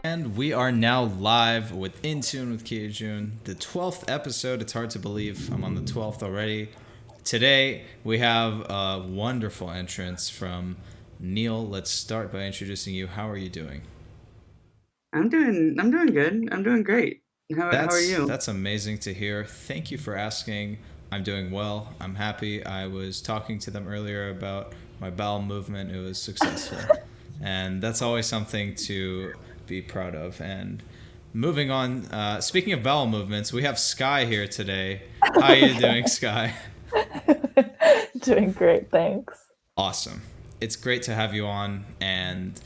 And we are now live with In Tune with Joon, the 12th episode. It's hard to believe I'm on the 12th already. Today, we have a wonderful entrance from Neil. Let's start by introducing you. How are you doing? I'm doing good. I'm doing great. How are That's you? that's amazing to hear. Thank you for asking. I'm doing well. I'm happy. I was talking to them earlier about my bowel movement. It was successful. And that's always something to be proud of. And moving on, speaking of bowel movements, we have Sky here today. How are you doing, Sky? Doing great, thanks. Awesome. It's great to have you on. And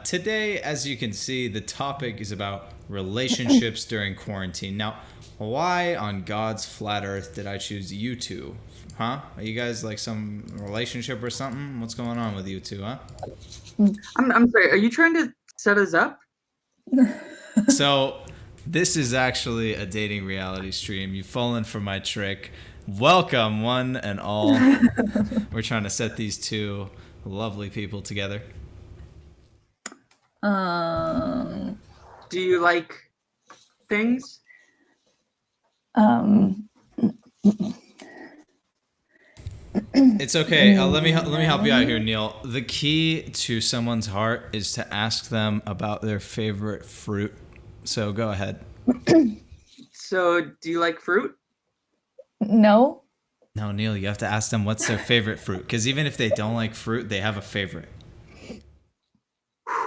today, as you can see, the topic is about relationships during quarantine. Now, why on God's flat earth did I choose you two? Huh? Are you guys like some relationship or something? What's going on with you two, huh? I'm sorry. Are you trying to set us up? So, this is actually a dating reality stream. You've fallen for my trick. Welcome, one and all. We're trying to set these two lovely people together. Do you like things? It's okay. Let me help you out here, Neil. The key to someone's heart is to ask them about their favorite fruit. So go ahead. So, do you like fruit? No. No, Neil, you have to ask them what's their favorite fruit. Because even if they don't like fruit, they have a favorite.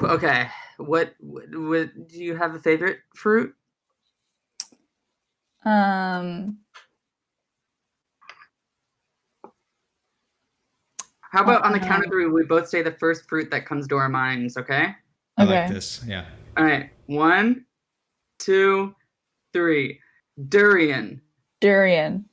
Okay. What do you have a favorite fruit? How about on the count of three, we both say the first fruit that comes to our minds, okay? I like this. Yeah. All right. 1, 2, 3. Durian. Durian.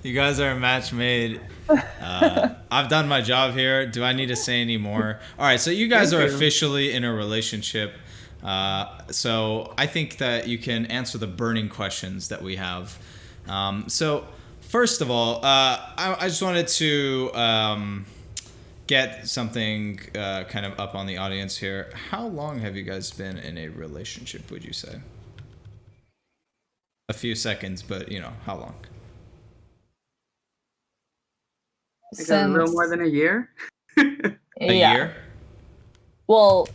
You guys are a match made. I've done my job here. Do I need to say any more? All right, so you guys are officially in a relationship. So I think that you can answer the burning questions that we have. So first of all, I just wanted to get something kind of up on the audience here. How long have you guys been in a relationship, would you say? A few seconds, but how long? Like a little more than a year? A year? Well,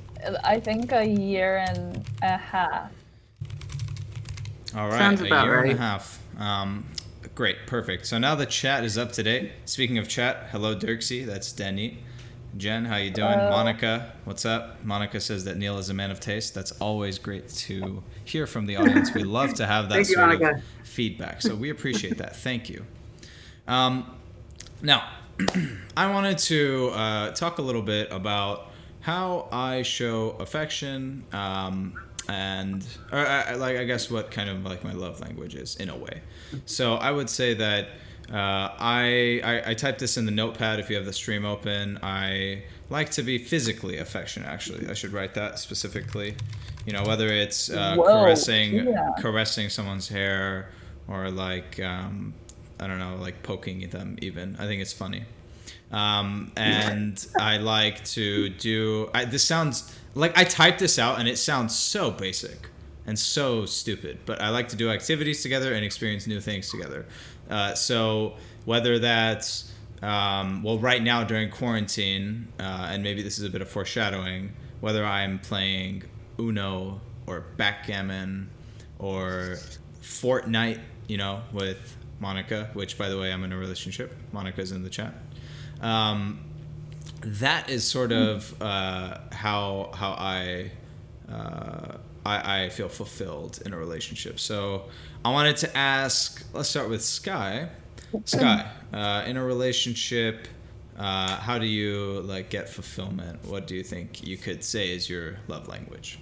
I think a year and a half. All right, Sounds a about year right. and a half. Great, perfect. So now the chat is up to date. Speaking of chat, hello Dirksy, that's Denny. Jen, how you doing? Monica, what's up? Monica says that Neil is a man of taste. That's always great to hear from the audience. We love to have that Thank you, sort Monica. of feedback. So we appreciate that. Thank you. Now, I wanted to talk a little bit about how I show affection and I guess what kind of like my love language is in a way. So I would say that I typed this in the notepad if you have the stream open. I like to be physically affectionate, actually. I should write that specifically. Whether it's caressing someone's hair or like I don't know, like poking at them even. I think it's funny. And I like to do this sounds like I typed this out and it sounds so basic and so stupid, but I like to do activities together and experience new things together. So whether that's right now during quarantine, and maybe this is a bit of foreshadowing, whether I'm playing Uno or backgammon or Fortnite, with Monica, which by the way I'm in a relationship. Monica's in the chat. That is sort of how I feel fulfilled in a relationship. So I wanted to ask. Let's start with Sky. Sky, in a relationship, how do you like get fulfillment? What do you think you could say is your love language?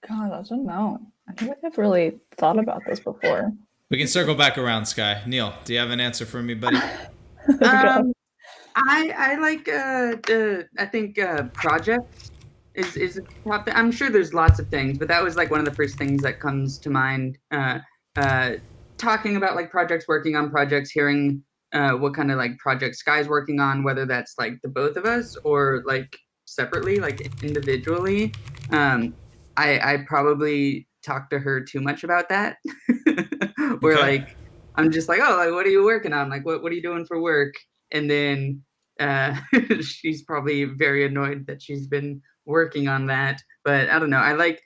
God, I don't know. I don't think I've really thought about this before. We can circle back around, Sky. Neil, do you have an answer for me, buddy? I like I think projects is a top. I'm sure there's lots of things, but that was like one of the first things that comes to mind. talking about like projects, working on projects, hearing what kind of like projects Sky's working on, whether that's like the both of us or like separately, like individually. I probably talk to her too much about that. Where Okay. like I'm just like, oh, like what are you working on? Like what are you doing for work? And then she's probably very annoyed that she's been working on that. But I don't know. I like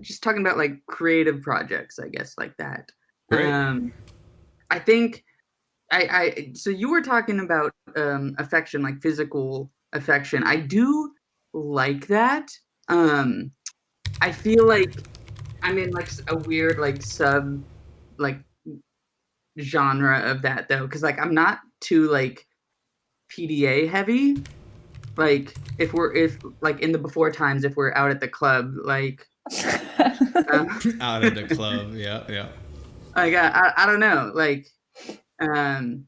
just talking about like creative projects, I guess, like that. Great. I think so you were talking about affection, like physical affection. I do like that. Um, I feel like I'm in like a weird like sub like genre of that though, because like I'm not too like PDA heavy. Like if like in the before times, if we're out at the club, um, Out of the club. Yeah, yeah. like I don't know, like um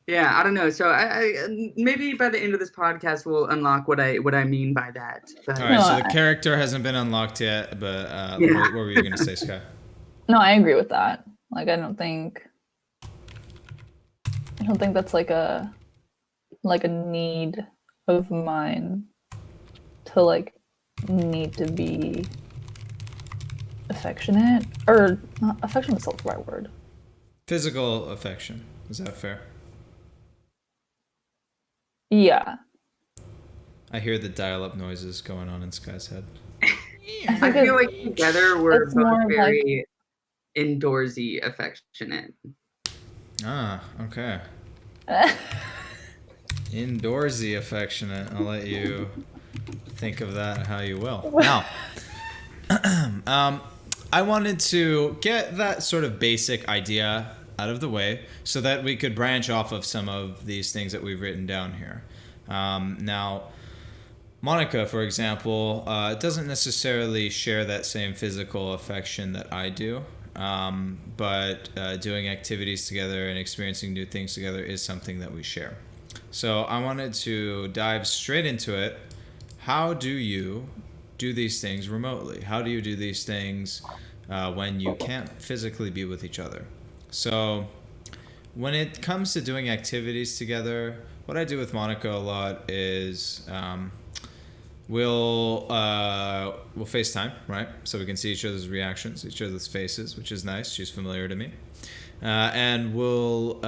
yeah, I don't know. So I maybe by the end of this podcast we'll unlock what I mean by that. All But right, No, so the character hasn't been unlocked yet, but yeah, what were you gonna say, Sky? no, I agree with that. Like, I don't think that's like a need of mine to like need to be affectionate, or not affectionate is not the right word. Physical affection. Is that fair? Yeah, I hear the dial-up noises going on in Sky's head. I I think feel like together we're it's both more of like very indoorsy affectionate. Ah, okay. Indoorsy affectionate. I'll let you think of that how you will. Now, I wanted to get that sort of basic idea out of the way so that we could branch off of some of these things that we've written down here. Now, Monica, for example, doesn't necessarily share that same physical affection that I do, but doing activities together and experiencing new things together is something that we share. So I wanted to dive straight into it. How do you do these things remotely? How do you do these things when you can't physically be with each other? So when it comes to doing activities together, what I do with Monica a lot is we'll FaceTime, right? So we can see each other's reactions, each other's faces, which is nice. She's familiar to me, and we'll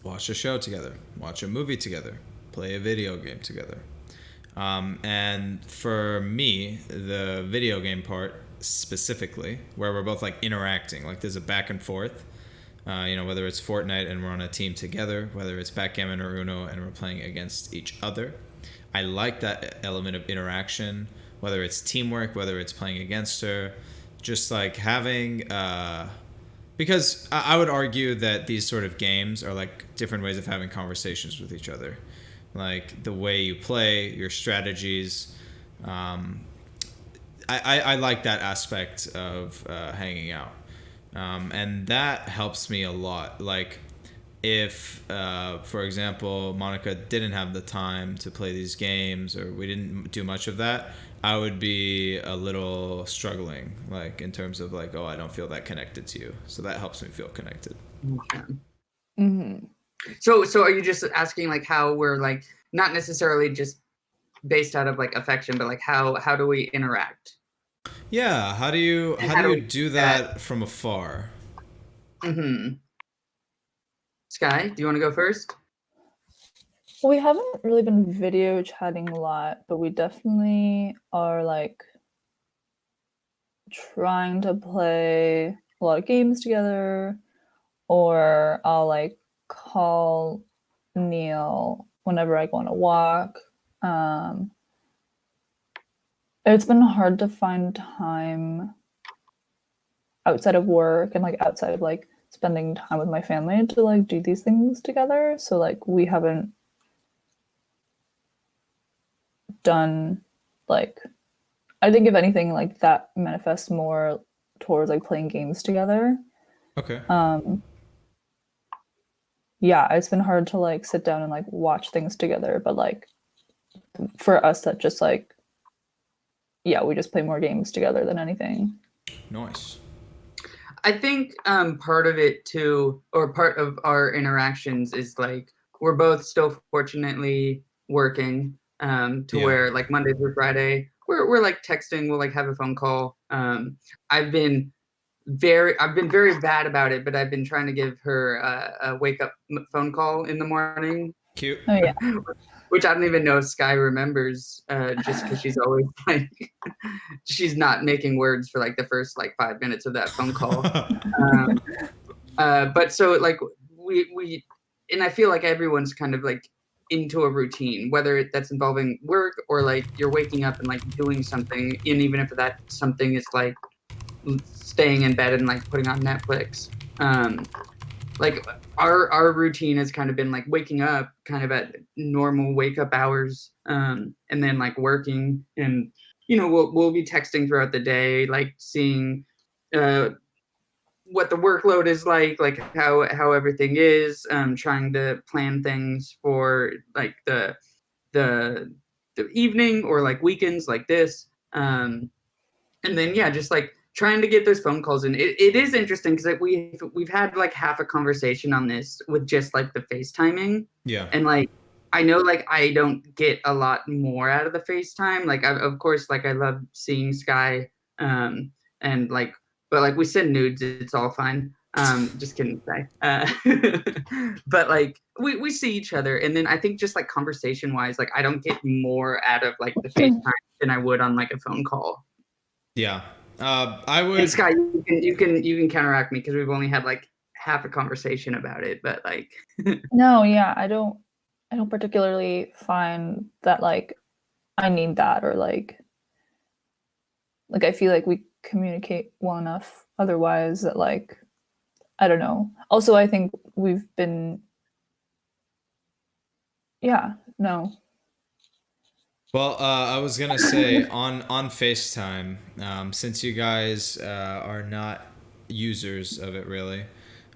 watch a show together, watch a movie together, play a video game together. And for me, the video game part specifically, where we're both like interacting, like there's a back and forth. Whether it's Fortnite and we're on a team together, whether it's backgammon or Uno and we're playing against each other. I like that element of interaction, whether it's teamwork, whether it's playing against her, just like having, because I would argue that these sort of games are like different ways of having conversations with each other. Like the way you play, your strategies. I like that aspect of hanging out. And that helps me a lot. Like, if, for example, Monica didn't have the time to play these games or we didn't do much of that, I would be a little struggling, like, in terms of, like, oh, I don't feel that connected to you. So that helps me feel connected. mm-hmm. So are you just asking like how we're like not necessarily just based out of like affection, but like how do we interact? Yeah, how do you And how do how do you we do do that? that from afar? Mm-hmm. Sky, do you want to go first? We haven't really been video chatting a lot, but we definitely are like trying to play a lot of games together, or I'll like call Neil whenever I go on a walk. It's been hard to find time outside of work and like outside of like spending time with my family to like do these things together. So like we haven't done like, I think if anything like that manifests more towards like playing games together. Okay. Yeah, it's been hard to like sit down and like watch things together, but like for us that just like yeah, we just play more games together than anything. Nice. I think part of it too, or part of our interactions is like we're both still fortunately working to Yeah. where like Monday through Friday we're like texting, we'll like have a phone call. I've been very bad about it, but I've been trying to give her a wake up phone call in the morning, Cute. Oh yeah. which I don't even know if Sky remembers, just because she's always like she's not making words for like the first like 5 minutes of that phone call. Um, but so like we and I feel like everyone's kind of like into a routine, whether that's involving work or like you're waking up and like doing something, and even if that something is like staying in bed and like putting on Netflix. Like our routine has kind of been like waking up kind of at normal wake up hours, and then like working, and we'll be texting throughout the day, like seeing uh what the workload is like how everything is, trying to plan things for like the the evening or like weekends like this. And then yeah, just like trying to get those phone calls in. It is interesting because like, we've had like half a conversation on this with just like the FaceTiming. Yeah. And like I know like I don't get a lot more out of the FaceTime. Like of course like I love seeing Sky, and like but like we send nudes, it's all fine. Just kidding, Sky. But like we see each other, and then I think just like conversation wise, like I don't get more out of like the FaceTime than I would on like a phone call. Yeah. I And would. Scott, you can counteract me because we've only had like half a conversation about it, but like No, yeah, I don't particularly find that like I need that, or like I feel like we communicate well enough otherwise that like I don't know. Also, I think we've been yeah, no. Well, I was gonna say on FaceTime, since you guys are not users of it really,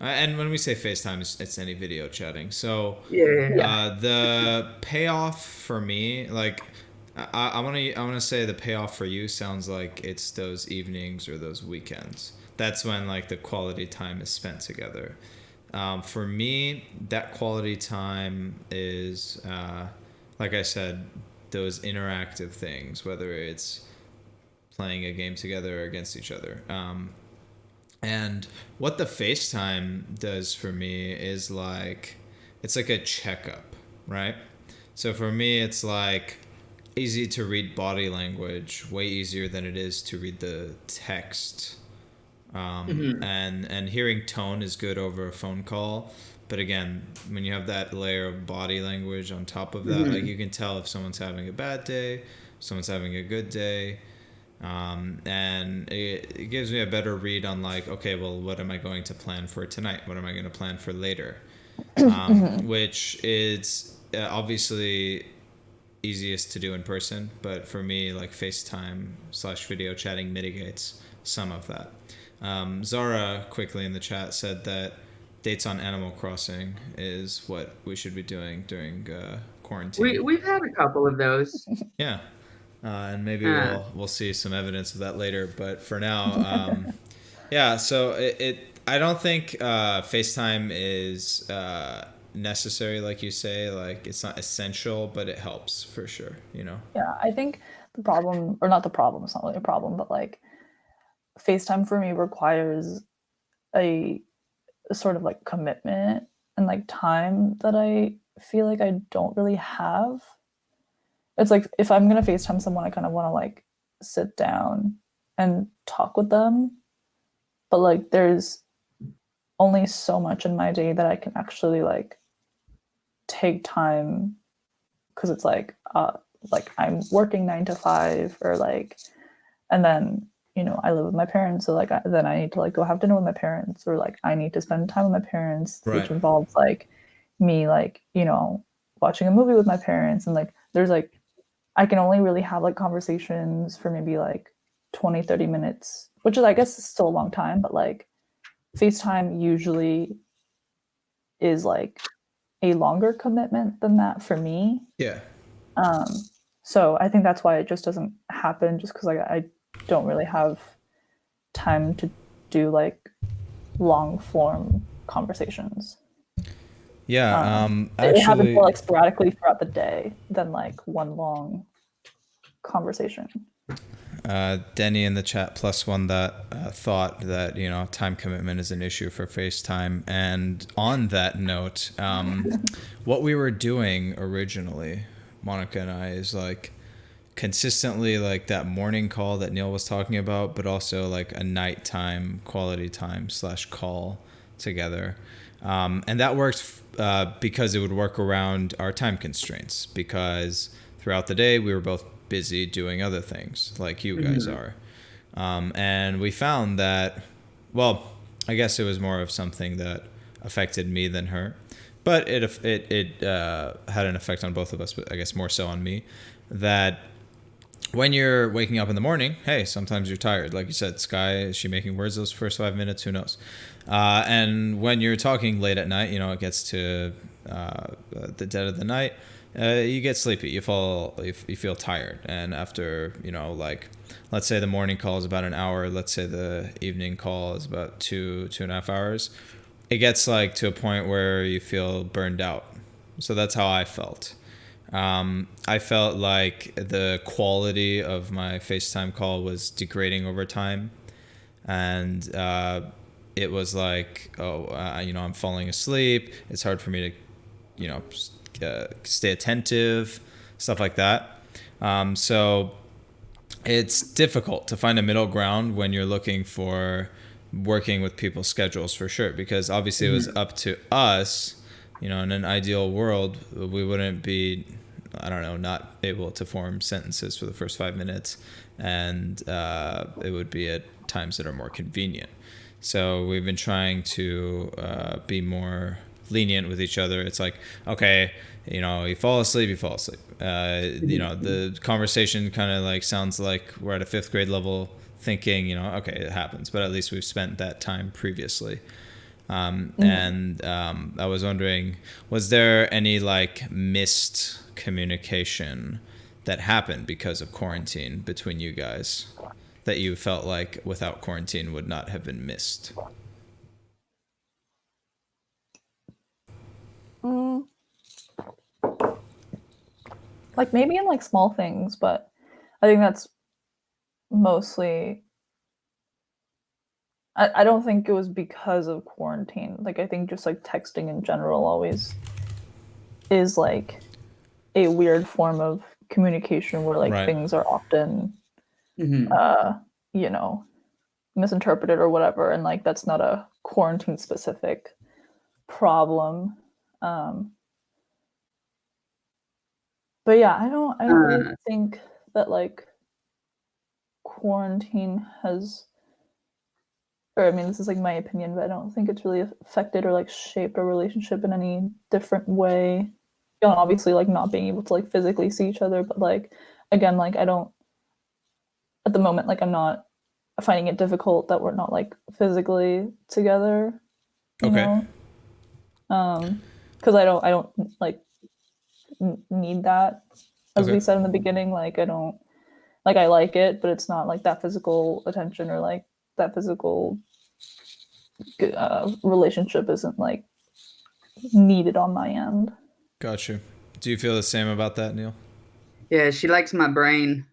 and when we say FaceTime, it's any video chatting. So yeah. the payoff for me, like, I wanna say the payoff for you sounds like it's those evenings or those weekends. That's when like the quality time is spent together. For me, that quality time is, like I said, those interactive things, whether it's playing a game together or against each other. And what the FaceTime does for me is like, it's like a checkup, right? So for me, it's like easy to read body language, way easier than it is to read the text. Mhm. And hearing tone is good over a phone call, but again, when you have that layer of body language on top of that, like Mhm. you can tell if someone's having a bad day, someone's having a good day. And it gives me a better read on like, okay, well, what am I going to plan for tonight, what am I going to plan for later, which is obviously easiest to do in person, but for me, like FaceTime slash video chatting mitigates some of that. Zara quickly in the chat said that dates on Animal Crossing is what we should be doing during quarantine. We've had a couple of those. Yeah, and maybe Uh, we'll see some evidence of that later. But for now, yeah. So it I don't think FaceTime is necessary, like you say. Like it's not essential, but it helps for sure. You know. Yeah, I think the problem, or not the problem, it's not really a problem, but like FaceTime for me requires a, a sort of like commitment and like time that I feel like I don't really have. It's like if I'm gonna FaceTime someone, I kind of want to like sit down and talk with them, but like there's only so much in my day that I can actually like take time, because it's like I'm working 9 to 5, or like, and then I live with my parents, so like then I need to like go have dinner with my parents, or like I need to spend time with my parents, which Right. involves like me like watching a movie with my parents, and like there's like I can only really have like conversations for maybe like 20-30 minutes, which is I guess is still a long time, but like FaceTime usually is like a longer commitment than that for me. Yeah. Um, So I think that's why it just doesn't happen, just because like I don't really have time to do like long form conversations. Yeah, It happens more actually, like sporadically throughout the day than like one long conversation. Denny in the chat plus one that thought that time commitment is an issue for FaceTime. And on that note, what we were doing originally, Monica and I, is like consistently like that morning call that Neil was talking about, but also like a nighttime quality time / call together. And that worked because it would work around our time constraints, because throughout the day we were both busy doing other things like you guys are. And we found that, well, I guess it was more of something that affected me than her, but it had an effect on both of us, but I guess more so on me, that when you're waking up in the morning, hey, sometimes you're tired. Like you said, Sky, is she making words those first 5 minutes? Who knows? And when you're talking late at night, it gets to the dead of the night, you get sleepy. You feel tired. And after, like, let's say the morning call is about an hour. Let's say the evening call is about 2.5 hours. It gets like to a point where you feel burned out. So that's how I felt. I felt like the quality of my FaceTime call was degrading over time. And it was like, I'm falling asleep. It's hard for me to, stay attentive, stuff like that. So it's difficult to find a middle ground when you're looking for working with people's schedules, for sure, because obviously it was up to us. In an ideal world, we wouldn't be, I don't know, not able to form sentences for the first 5 minutes, and it would be at times that are more convenient. So we've been trying to be more lenient with each other. It's like, okay, you fall asleep, you fall asleep. The conversation kind of like sounds like we're at a 5th grade level thinking, okay, it happens, but at least we've spent that time previously. And I was wondering, was there any like missed communication that happened because of quarantine between you guys that you felt like without quarantine would not have been missed? Like maybe in like small things, but I think that's mostly, I don't think it was because of quarantine. Like I think just like texting in general always is like a weird form of communication where like Right. things are often misinterpreted or whatever, and like that's not a quarantine specific problem. But yeah, I don't really think that like quarantine has, or I mean, this is like my opinion, but I don't think it's really affected or like shaped our relationship in any different way. Obviously, like not being able to like physically see each other, but like again, like I don't, at the moment, like I'm not finding it difficult that we're not like physically together. Okay. Because I don't like need that. As Okay. we said in the beginning, like I don't, like I like it, but it's not like that physical attention or like that physical relationship isn't like needed on my end. Gotcha. Do you feel the same about that, Neil? Yeah, she likes my brain.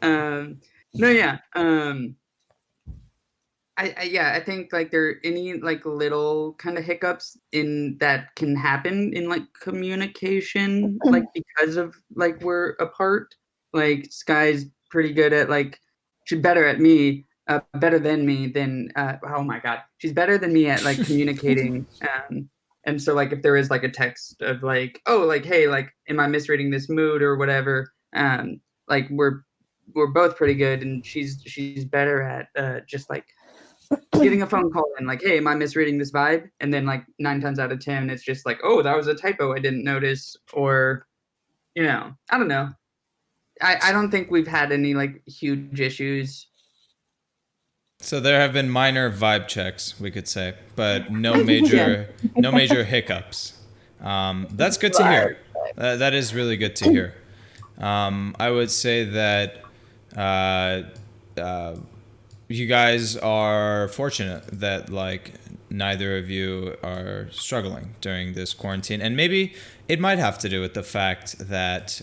No, yeah. I think like there are any like little kind of hiccups in that can happen in like communication, like because of like we're apart. Like Sky's pretty good at like, she's better at me, better than me than oh my god, she's better than me at like communicating. And so like if there is like a text of like, oh, like, hey, like, am I misreading this mood or whatever? Like we're both pretty good, and she's better at just like getting a phone call and like, hey, am I misreading this vibe? And then like 9 times out of 10, it's just like, oh, that was a typo I didn't notice, or I don't know. I don't think we've had any like huge issues. So there have been minor vibe checks, we could say, but no major hiccups. That's good to hear. That is really good to hear. I would say that uh, uh, you guys are fortunate that like neither of you are struggling during this quarantine, and maybe it might have to do with the fact that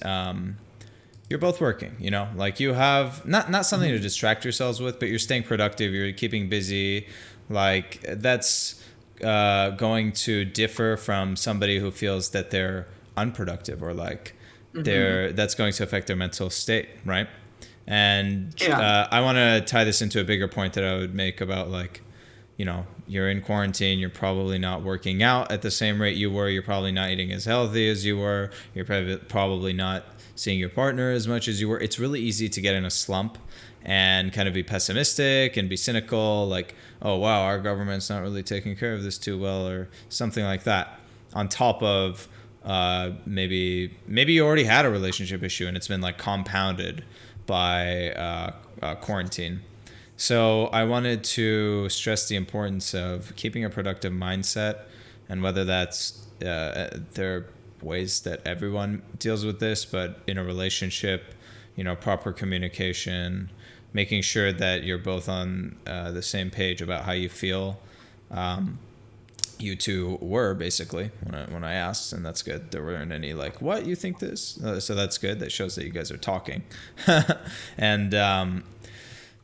you're both working. You know, like you have not something to distract yourselves with, but you're staying productive. You're keeping busy. Like that's going to differ from somebody who feels that they're unproductive or like that's going to affect their mental state, right? And Yeah. I want to tie this into a bigger point that I would make about like, you know, you're in quarantine, you're probably not working out at the same rate you were, you're probably not eating as healthy as you were, you're probably not seeing your partner as much as you were. It's really easy to get in a slump and kind of be pessimistic and be cynical, like, oh wow, our government's not really taking care of this too well, or something like that. On top of maybe you already had a relationship issue and it's been like compounded by quarantine. So I wanted to stress the importance of keeping a productive mindset, and whether that's there are ways that everyone deals with this, but in a relationship, you know, proper communication, making sure that you're both on the same page about how you feel. You two were basically when I asked, and that's good. There weren't any like, what, you think this? So that's good. That shows that you guys are talking, and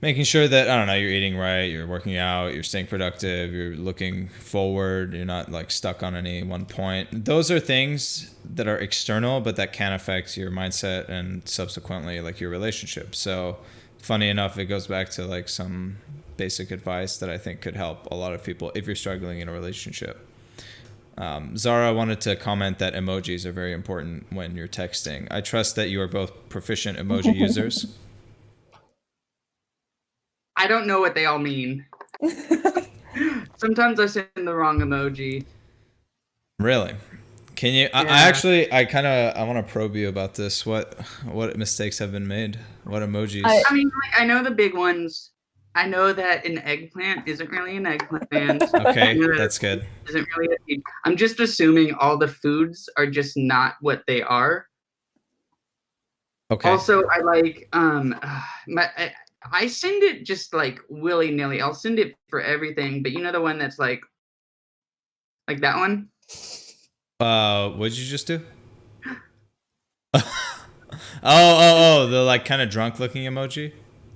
making sure that, I don't know, you're eating right, you're working out, you're staying productive, you're looking forward, you're not like stuck on any one point. Those are things that are external, but that can affect your mindset and subsequently like your relationship. So funny enough, it goes back to like some basic advice that I think could help a lot of people if you're struggling in a relationship. Zara wanted to comment that emojis are very important when you're texting. I trust that you are both proficient emoji users. I don't know what they all mean. Sometimes I send the wrong emoji. Really? Can you? Yeah. I want to probe you about this. What mistakes have been made? What emojis? I mean, like, I know the big ones. I know that an eggplant isn't really an eggplant. Okay, You know, that's good. isn't really a seed. I'm just assuming all the foods are just not what they are. Okay. Also, I like I send it just like willy nilly. I'll send it for everything, but you know the one that's like that one. What did you just do? Oh, the like kind of drunk looking emoji.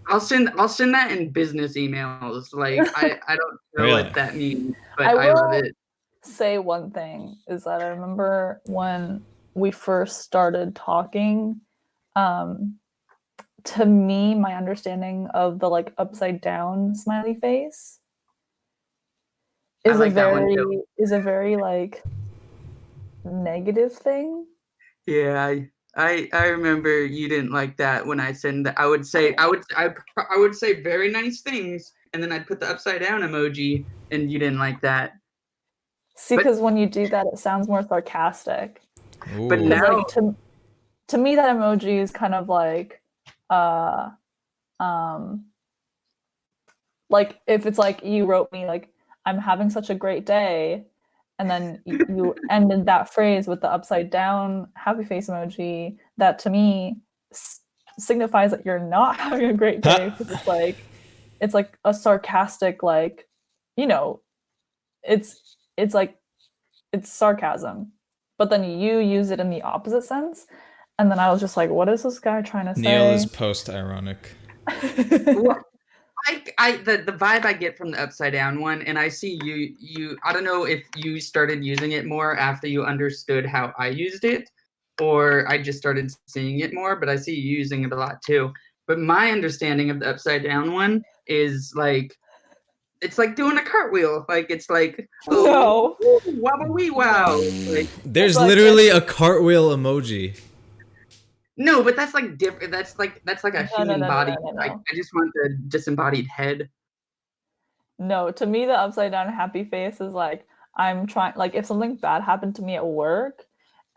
I'll send that in business emails. Like I don't know Really? what that means, but I I love will it. say one thing is that I remember when we first started talking, to me, my understanding of the like upside down smiley face is like that one too. a very like negative thing. Yeah, I remember you didn't like that when I send that. I would say very nice things, and then I'd put the upside down emoji, and you didn't like that. See, But because when you do that, it sounds more sarcastic. but Ooh. Because now like to me, that emoji is kind of uh, um, like if it's like you wrote me like I'm having such a great day, and then you ended that phrase with the upside down happy face emoji, that to me signifies that you're not having a great day, because it's like a sarcastic, like, you know, it's like it's sarcasm, but then you use it in the opposite sense, and then I was just like, what is this guy trying to Neil is say? post-ironic. well, the vibe I get from the upside down one, and I see you. I don't know if you started using it more after you understood how I used it, or I just started seeing it more. But I see you using it a lot too. But my understanding of the upside down one is like it's like doing a cartwheel. Like it's like, oh, No, wobble wee wow. Like There's like literally a cartwheel emoji. no, but that's like different. That's like a human body. No. I just want the disembodied head. No, to me, the upside down happy face is like I'm trying, like if something bad happened to me at work,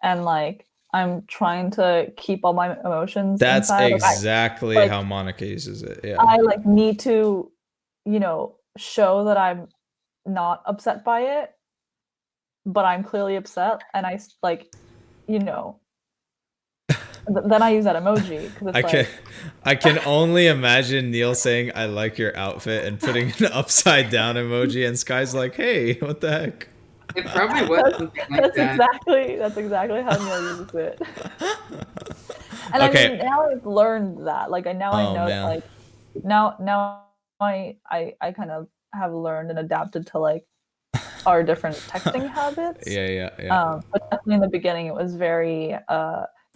and like I'm trying to keep all my emotions That's inside. exactly Like how Monica uses it. Yeah. I like need to, you know, show that I'm not upset by it, but I'm clearly upset, and I like, you know, then I use that emoji because it's I can only imagine Neil saying I like your outfit and putting an upside down emoji, and Sky's like, hey, what the heck? It probably was something like that's that. exactly how Neil uses it. And I Okay. mean, now I've learned that. Like, I know man. like now I kind of have learned and adapted to like our different texting habits. Yeah. But definitely in the beginning, it was very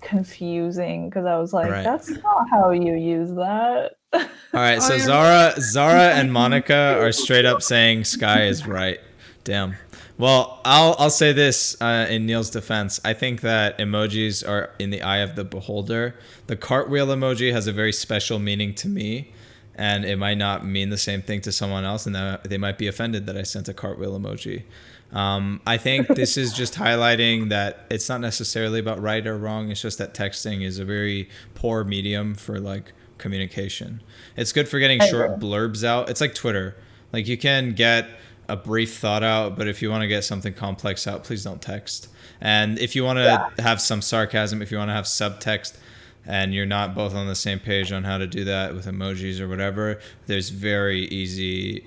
confusing because I was like, Right. that's not how you use that. All right, so Oh, Zara and Monica are straight up saying Sky is right. Damn. Well, I'll say this in Neil's defense. I think that emojis are in the eye of the beholder. The cartwheel emoji has a very special meaning to me, and it might not mean the same thing to someone else, and they might be offended that I sent a cartwheel emoji. I think this is just highlighting that it's not necessarily about right or wrong. It's just that texting is a very poor medium for like communication. It's good for getting short blurbs out. It's like Twitter. Like you can get a brief thought out, but if you want to get something complex out, please don't text. And if you want to have some sarcasm, if you want to have subtext, and you're not both on the same page on how to do that with emojis or whatever, there's very easy.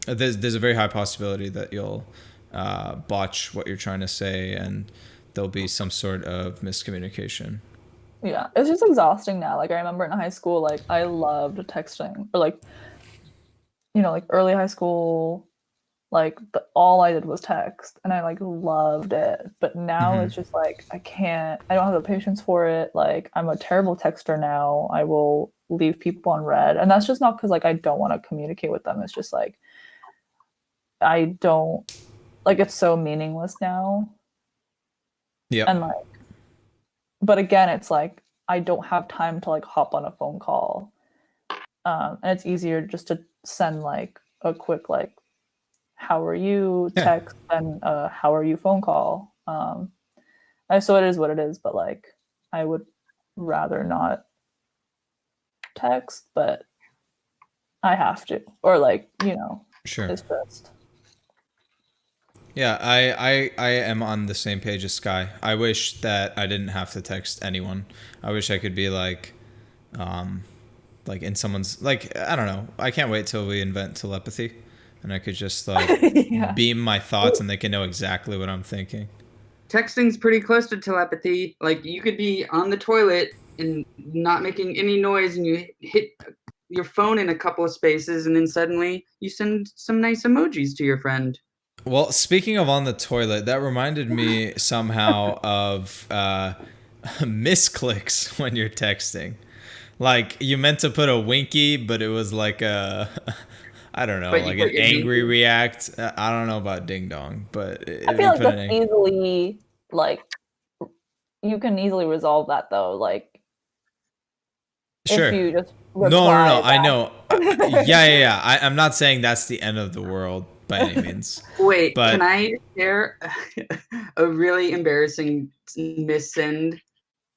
There's a very high possibility that you'll botch what you're trying to say, and there'll be some sort of miscommunication. Yeah, it's just exhausting now. Like I remember in high school, like I loved texting, or like, you know, like early high school, like all I did was text, and I like loved it. But now it's just like I don't have the patience for it. Like I'm a terrible texter now. I will leave people on red, and that's just not because like I don't want to communicate with them. It's just like I don't like it's so meaningless now. Yeah. And like, but again, it's like I don't have time to like hop on a phone call. And it's easier just to send like a quick like how are you text and how are you phone call. So it is what it is, but like I would rather not text, but I have to, or like, you know, Sure. it's just. Yeah, I am on the same page as Sky. I wish that I didn't have to text anyone. I wish I could be like in someone's, like, I don't know. I can't wait till we invent telepathy, and I could just like beam my thoughts and they can know exactly what I'm thinking. Texting's pretty close to telepathy. Like you could be on the toilet and not making any noise, and you hit your phone in a couple of spaces, and then suddenly you send some nice emojis to your friend. Well, speaking of on the toilet, that reminded me somehow of misclicks when you're texting. Like you meant to put a winky, but it was like a, I don't know, like an angry react. I don't know about ding dong, but I feel like that's easily like you can easily resolve that though. Like sure. If you just No. I know. Yeah. I'm not saying that's the end of the world by any means. Wait, but can I share a really embarrassing missend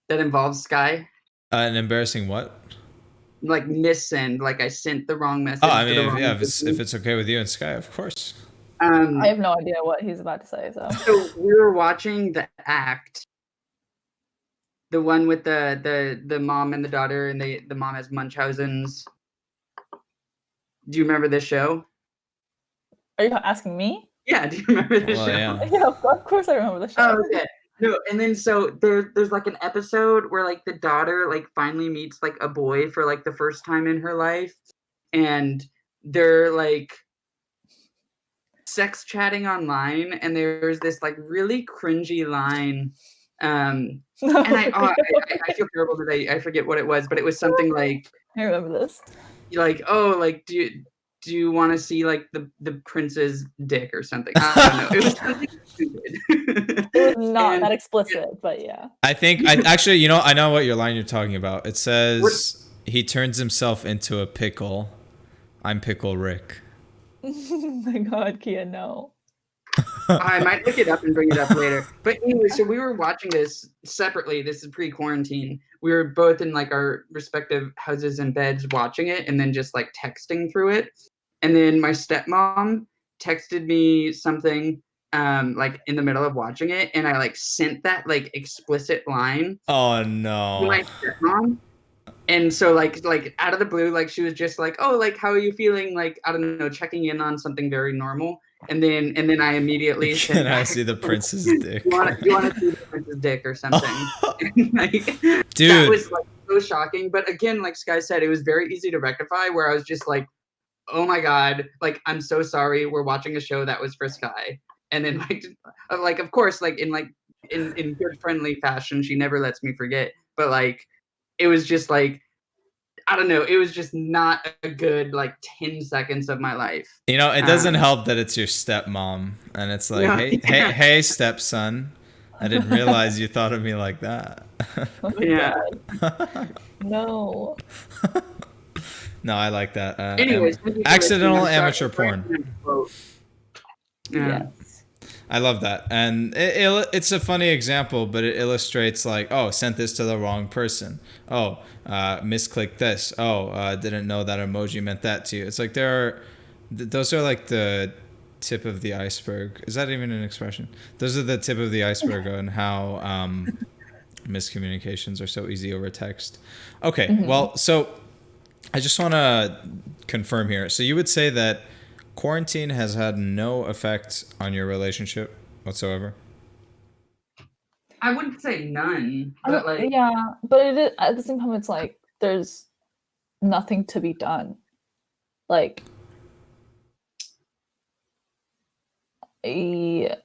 that involves Sky? An embarrassing what? Like missend, like I sent the wrong message. Oh, I mean, if it's okay with you and Sky, of course. I have no idea what he's about to say. So we were watching The Act, the one with the mom and the daughter, and the mom has Munchausen's. Do you remember this show? Are you asking me? Yeah, do you remember the show? Yeah, of course I remember the show. Oh, okay. No, and then so there's like an episode where like the daughter like finally meets like a boy for like the first time in her life, and they're like sex chatting online, and there's this like really cringy line. And I feel terrible that I forget what it was, but it was something like, I remember this. Like, oh, like do you want to see like the prince's dick or something? I don't know. It was something stupid. It was not that explicit, but yeah. I think actually, I know what line you're talking about. It says he turns himself into a pickle. I'm Pickle Rick. Oh my God, Kia, no. I might look it up and bring it up later. But anyway, so we were watching this separately. This is pre-quarantine. We were both in like our respective houses and beds watching it, and then just like texting through it. And then my stepmom texted me something like in the middle of watching it, and I like sent that like explicit line Oh to no. my stepmom. And so like out of the blue, like she was just like, "Oh, like how are you feeling?" Like I don't know, checking in on something very normal. And then I immediately Can sent I back, see the "Do prince's dick? you want to see the prince's dick or something?" And, like that Dude. was like so shocking. But again, like Sky said, it was very easy to rectify. Where I was just like, "Oh my god, like I'm so sorry. We're watching a show that was for Sky." And then like of course, like in good friendly fashion, she never lets me forget. But like it was just like I don't know. It was just not a good like 10 seconds of my life. You know, it doesn't help that it's your stepmom, and it's like, No, hey, hey, yeah, hey, stepson, I didn't realize you thought of me like that. Oh my yeah. god. No. No, I like that. Anyways, thank you for listening. Accidental I'm sorry amateur for porn. that quote. Yeah. Yes. I love that, and it's a funny example, but it illustrates like, oh, sent this to the wrong person. Oh, misclicked this. Oh, didn't know that emoji meant that to you. It's like those are like the tip of the iceberg. Is that even an expression? Those are the tip of the iceberg on how miscommunications are so easy over text. Okay, well, so I just want to confirm here. So you would say that quarantine has had no effect on your relationship whatsoever? I wouldn't say none, but like Yeah, but it is, at the same time, it's like there's nothing to be done. Like, yeah,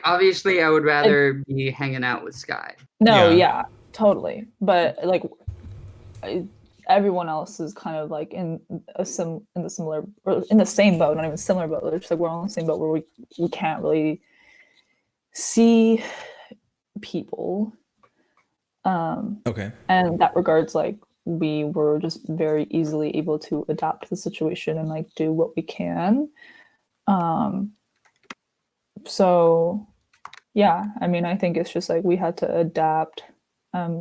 obviously I would rather be hanging out with Sky. no, Yeah. yeah, totally. But like, everyone else is kind of like in the similar or in the same boat, not even similar boat. It's just like we're all in the same boat where we can't really see people. Okay. And in that regards, like we were just very easily able to adapt to the situation and like do what we can. So yeah, I mean, I think it's just like we had to adapt.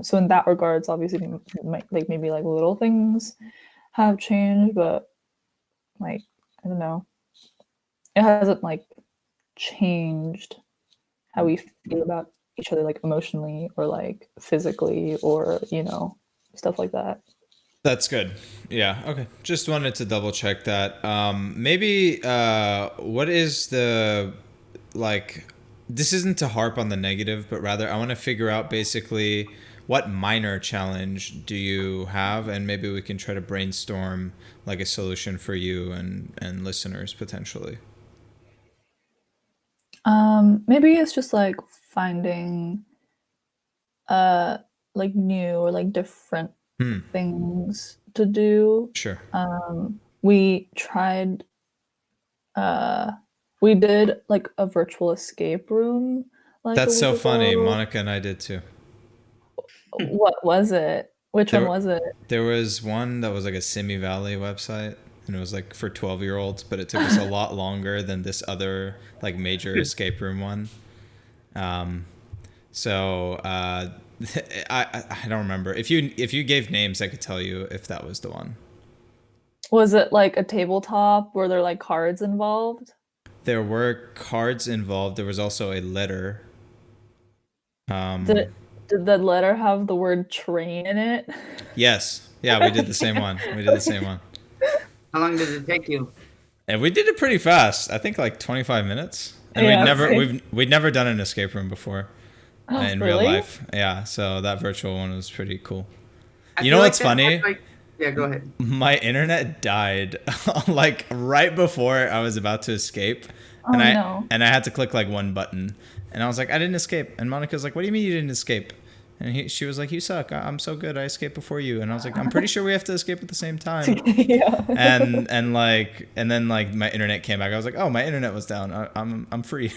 So in that regards, obviously, like maybe like little things have changed, but like I don't know, it hasn't like changed how we feel about each other, like emotionally or like physically or stuff like that. That's good. Yeah. Okay. Just wanted to double check that. Maybe what is the like? This isn't to harp on the negative, but rather I want to figure out basically what minor challenge do you have, and maybe we can try to brainstorm like a solution for you and listeners potentially. Maybe it's just like finding like new or like different things to do. Sure. We tried we did like a virtual escape room like That's a so week funny. ago. Monica and I did too. What was it? Which one There, was it? there was one that was like a Simi Valley website, and it was like for 12-year-olds, but it took us a lot longer than this other like major escape room one. So I don't remember. If you gave names, I could tell you if that was the one. Was it like a tabletop? Were there like cards involved? There were cards involved. There was also a letter. Did the letter have the word train in it? Yes. Yeah, we did the same one. We did the same one. How long did it take you? And we did it pretty fast. I think like 25 minutes. And Yeah, we'd never done an escape room before in real Really? life. Yeah, so that virtual one was pretty cool. I You feel know like what's that funny? had, like, yeah, go ahead. My internet died like right before I was about to escape. Oh And no. I had to click like one button. And I was like, I didn't escape. And Monica's like, what do you mean you didn't escape? And she was like, you suck. I'm so good. I escaped before you. And I was like, I'm pretty sure we have to escape at the same time. Yeah. And then like my internet came back. I was like, oh, my internet was down. I'm free.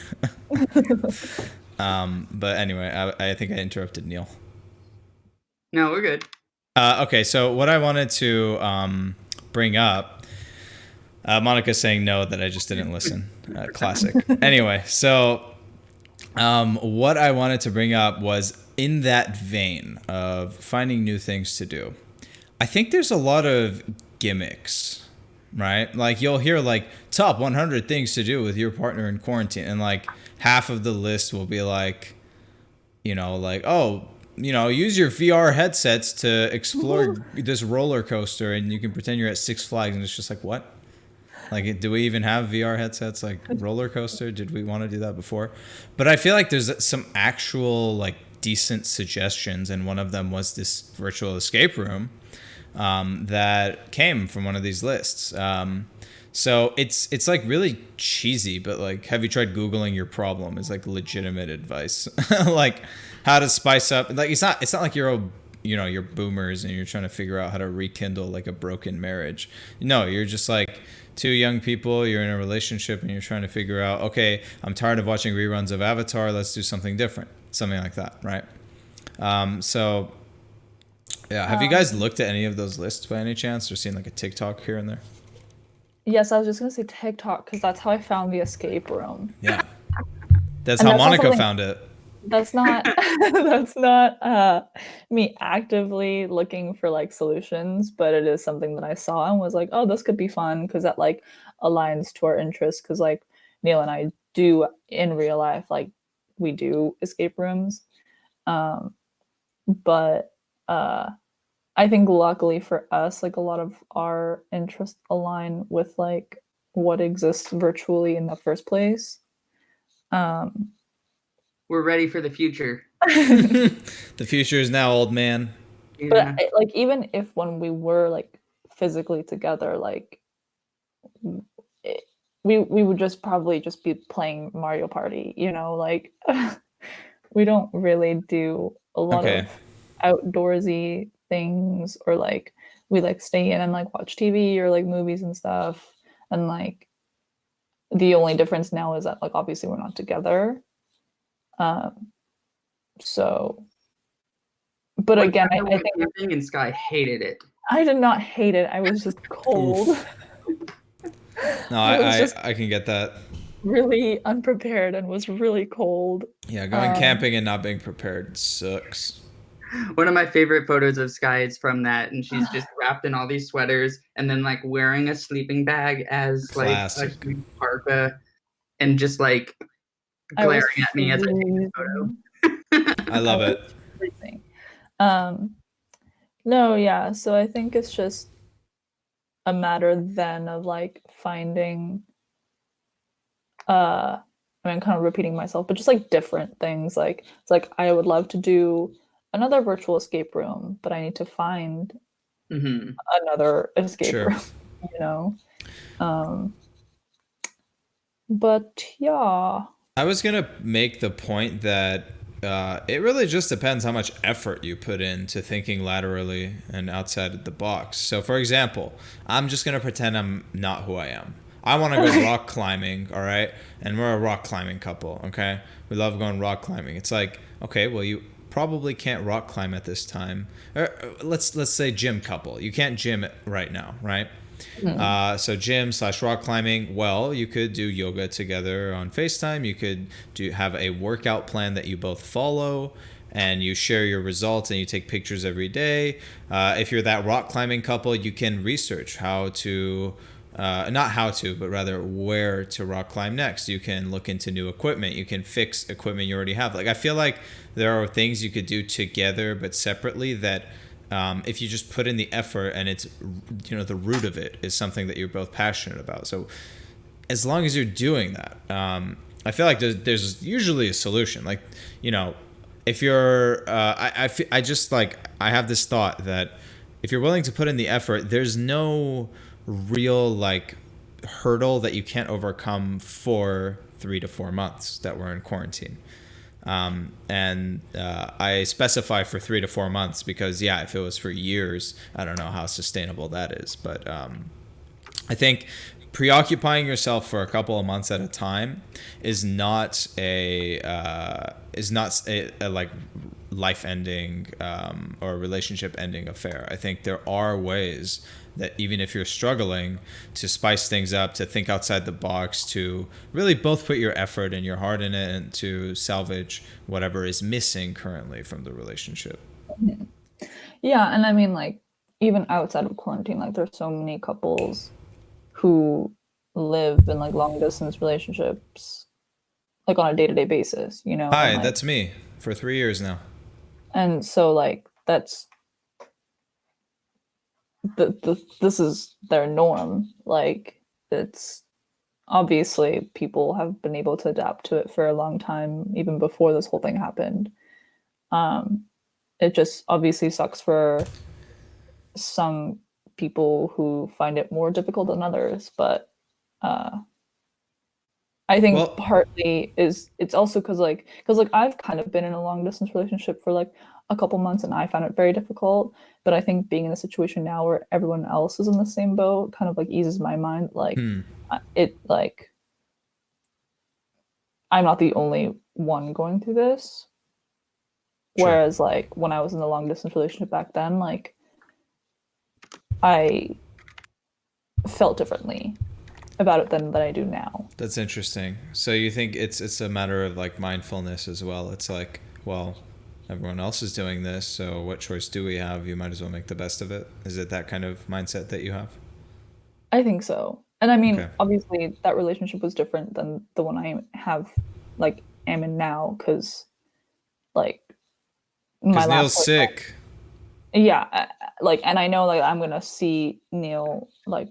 But anyway, I think I interrupted Neil. No, we're good. Okay, so what I wanted to bring up, Monica's saying no, that I just didn't listen. Classic. Anyway, so what I wanted to bring up was in that vein of finding new things to do. I think there's a lot of gimmicks right? Like you'll hear like top 100 things to do with your partner in quarantine, and like half of the list will be like, like, oh, use your VR headsets to explore this roller coaster, and you can pretend you're at Six Flags, and it's just like, what? Like, do we even have VR headsets like roller coaster? Did we want to do that before? But I feel like there's some actual like decent suggestions, and one of them was this virtual escape room that came from one of these lists. So it's like really cheesy, but like, have you tried Googling your problem? Is like legitimate advice, like how to spice up. Like it's not like you're boomers and you're trying to figure out how to rekindle like a broken marriage. No, you're just like two young people. You're in a relationship and you're trying to figure out, okay, I'm tired of watching reruns of Avatar. Let's do something different, something like that, right? So yeah, have you guys looked at any of those lists by any chance, or seen like a TikTok here and there? Yes, I was just gonna say TikTok because that's how I found the escape room. Yeah, that's And how that's not Monica something found it. that's not that's not me actively looking for like solutions, but it is something that I saw and was like, oh, this could be fun because that like aligns to our interests. Because like Neil and I do in real life, like we do escape rooms, but I think luckily for us, like a lot of our interests align with like what exists virtually in the first place. We're ready for the future. The future is now, old man. But like even if when we were like physically together, like we would just probably just be playing Mario Party, like we don't really do a lot Okay. of outdoorsy things, or like we like stay in and like watch TV or like movies and stuff. And like the only difference now is that like obviously we're not together. So but One again, time I we went think camping and Sky hated it. I did not hate it. I was just cold. No, I was just I can get that. really unprepared and was really cold. Yeah, going camping and not being prepared sucks. One of my favorite photos of Sky is from that, and she's just wrapped in all these sweaters and then like wearing a sleeping bag as Classic. like a huge parka and just like I was glaring at me as I take this photo. I love it. freezing. No, yeah. So I think it's just a matter then of like finding I mean kind of repeating myself, but just like different things. Like it's like I would love to do another virtual escape room, but I need to find another escape Sure. room, you know. But yeah. I was gonna make the point that it really just depends how much effort you put into thinking laterally and outside of the box. So, for example, I'm just gonna pretend I'm not who I am. I want to go rock climbing, all right? And we're a rock climbing couple, okay? We love going rock climbing. It's like, okay, well, you probably can't rock climb at this time. Or let's say gym couple. You can't gym right now, right? So gym/rock climbing. Well, you could do yoga together on FaceTime. You could have a workout plan that you both follow, and you share your results and you take pictures every day. If you're that rock climbing couple, you can research how to. Not how to, but rather where to rock climb next. You can look into new equipment. You can fix equipment you already have. Like, I feel like there are things you could do together but separately that if you just put in the effort and it's, the root of it is something that you're both passionate about. So as long as you're doing that, I feel like there's usually a solution. Like, if you're, I just like, I have this thought that if you're willing to put in the effort, there's no real like hurdle that you can't overcome for 3 to 4 months that we're in quarantine. And I specify for 3 to 4 months because, yeah, if it was for years, I don't know how sustainable that is. But I think preoccupying yourself for a couple of months at a time is not a like life-ending or relationship-ending affair. I think there are ways that even if you're struggling to spice things up, to think outside the box, to really both put your effort and your heart in it, and to salvage whatever is missing currently from the relationship. Yeah, and I mean, like, even outside of quarantine, like, there's so many couples who live in like long distance relationships like on a day-to-day basis, you know, and Hi, like that's me for 3 years now. and so like that's this is their norm. Like it's obviously people have been able to adapt to it for a long time, even before this whole thing happened. Um, it just obviously sucks for some people who find it more difficult than others, but uh, I think Well, partly is it's also because like I've kind of been in a long distance relationship for like a couple months and I found it very difficult. But I think being in a situation now where everyone else is in the same boat kind of like eases my mind. Like it like I'm not the only one going through this. sure. Whereas like when I was in the long distance relationship back then, like I felt differently about it than I do now. That's interesting. So you think it's a matter of like mindfulness as well. It's like, well, everyone else is doing this, so what choice do we have? You might as well make the best of it. Is it that kind of mindset that you have? I think so. And I mean, Okay. obviously that relationship was different than the one I have like am in now because like my Because last Neil's boyfriend, sick. yeah, like and I know like I'm gonna see Neil like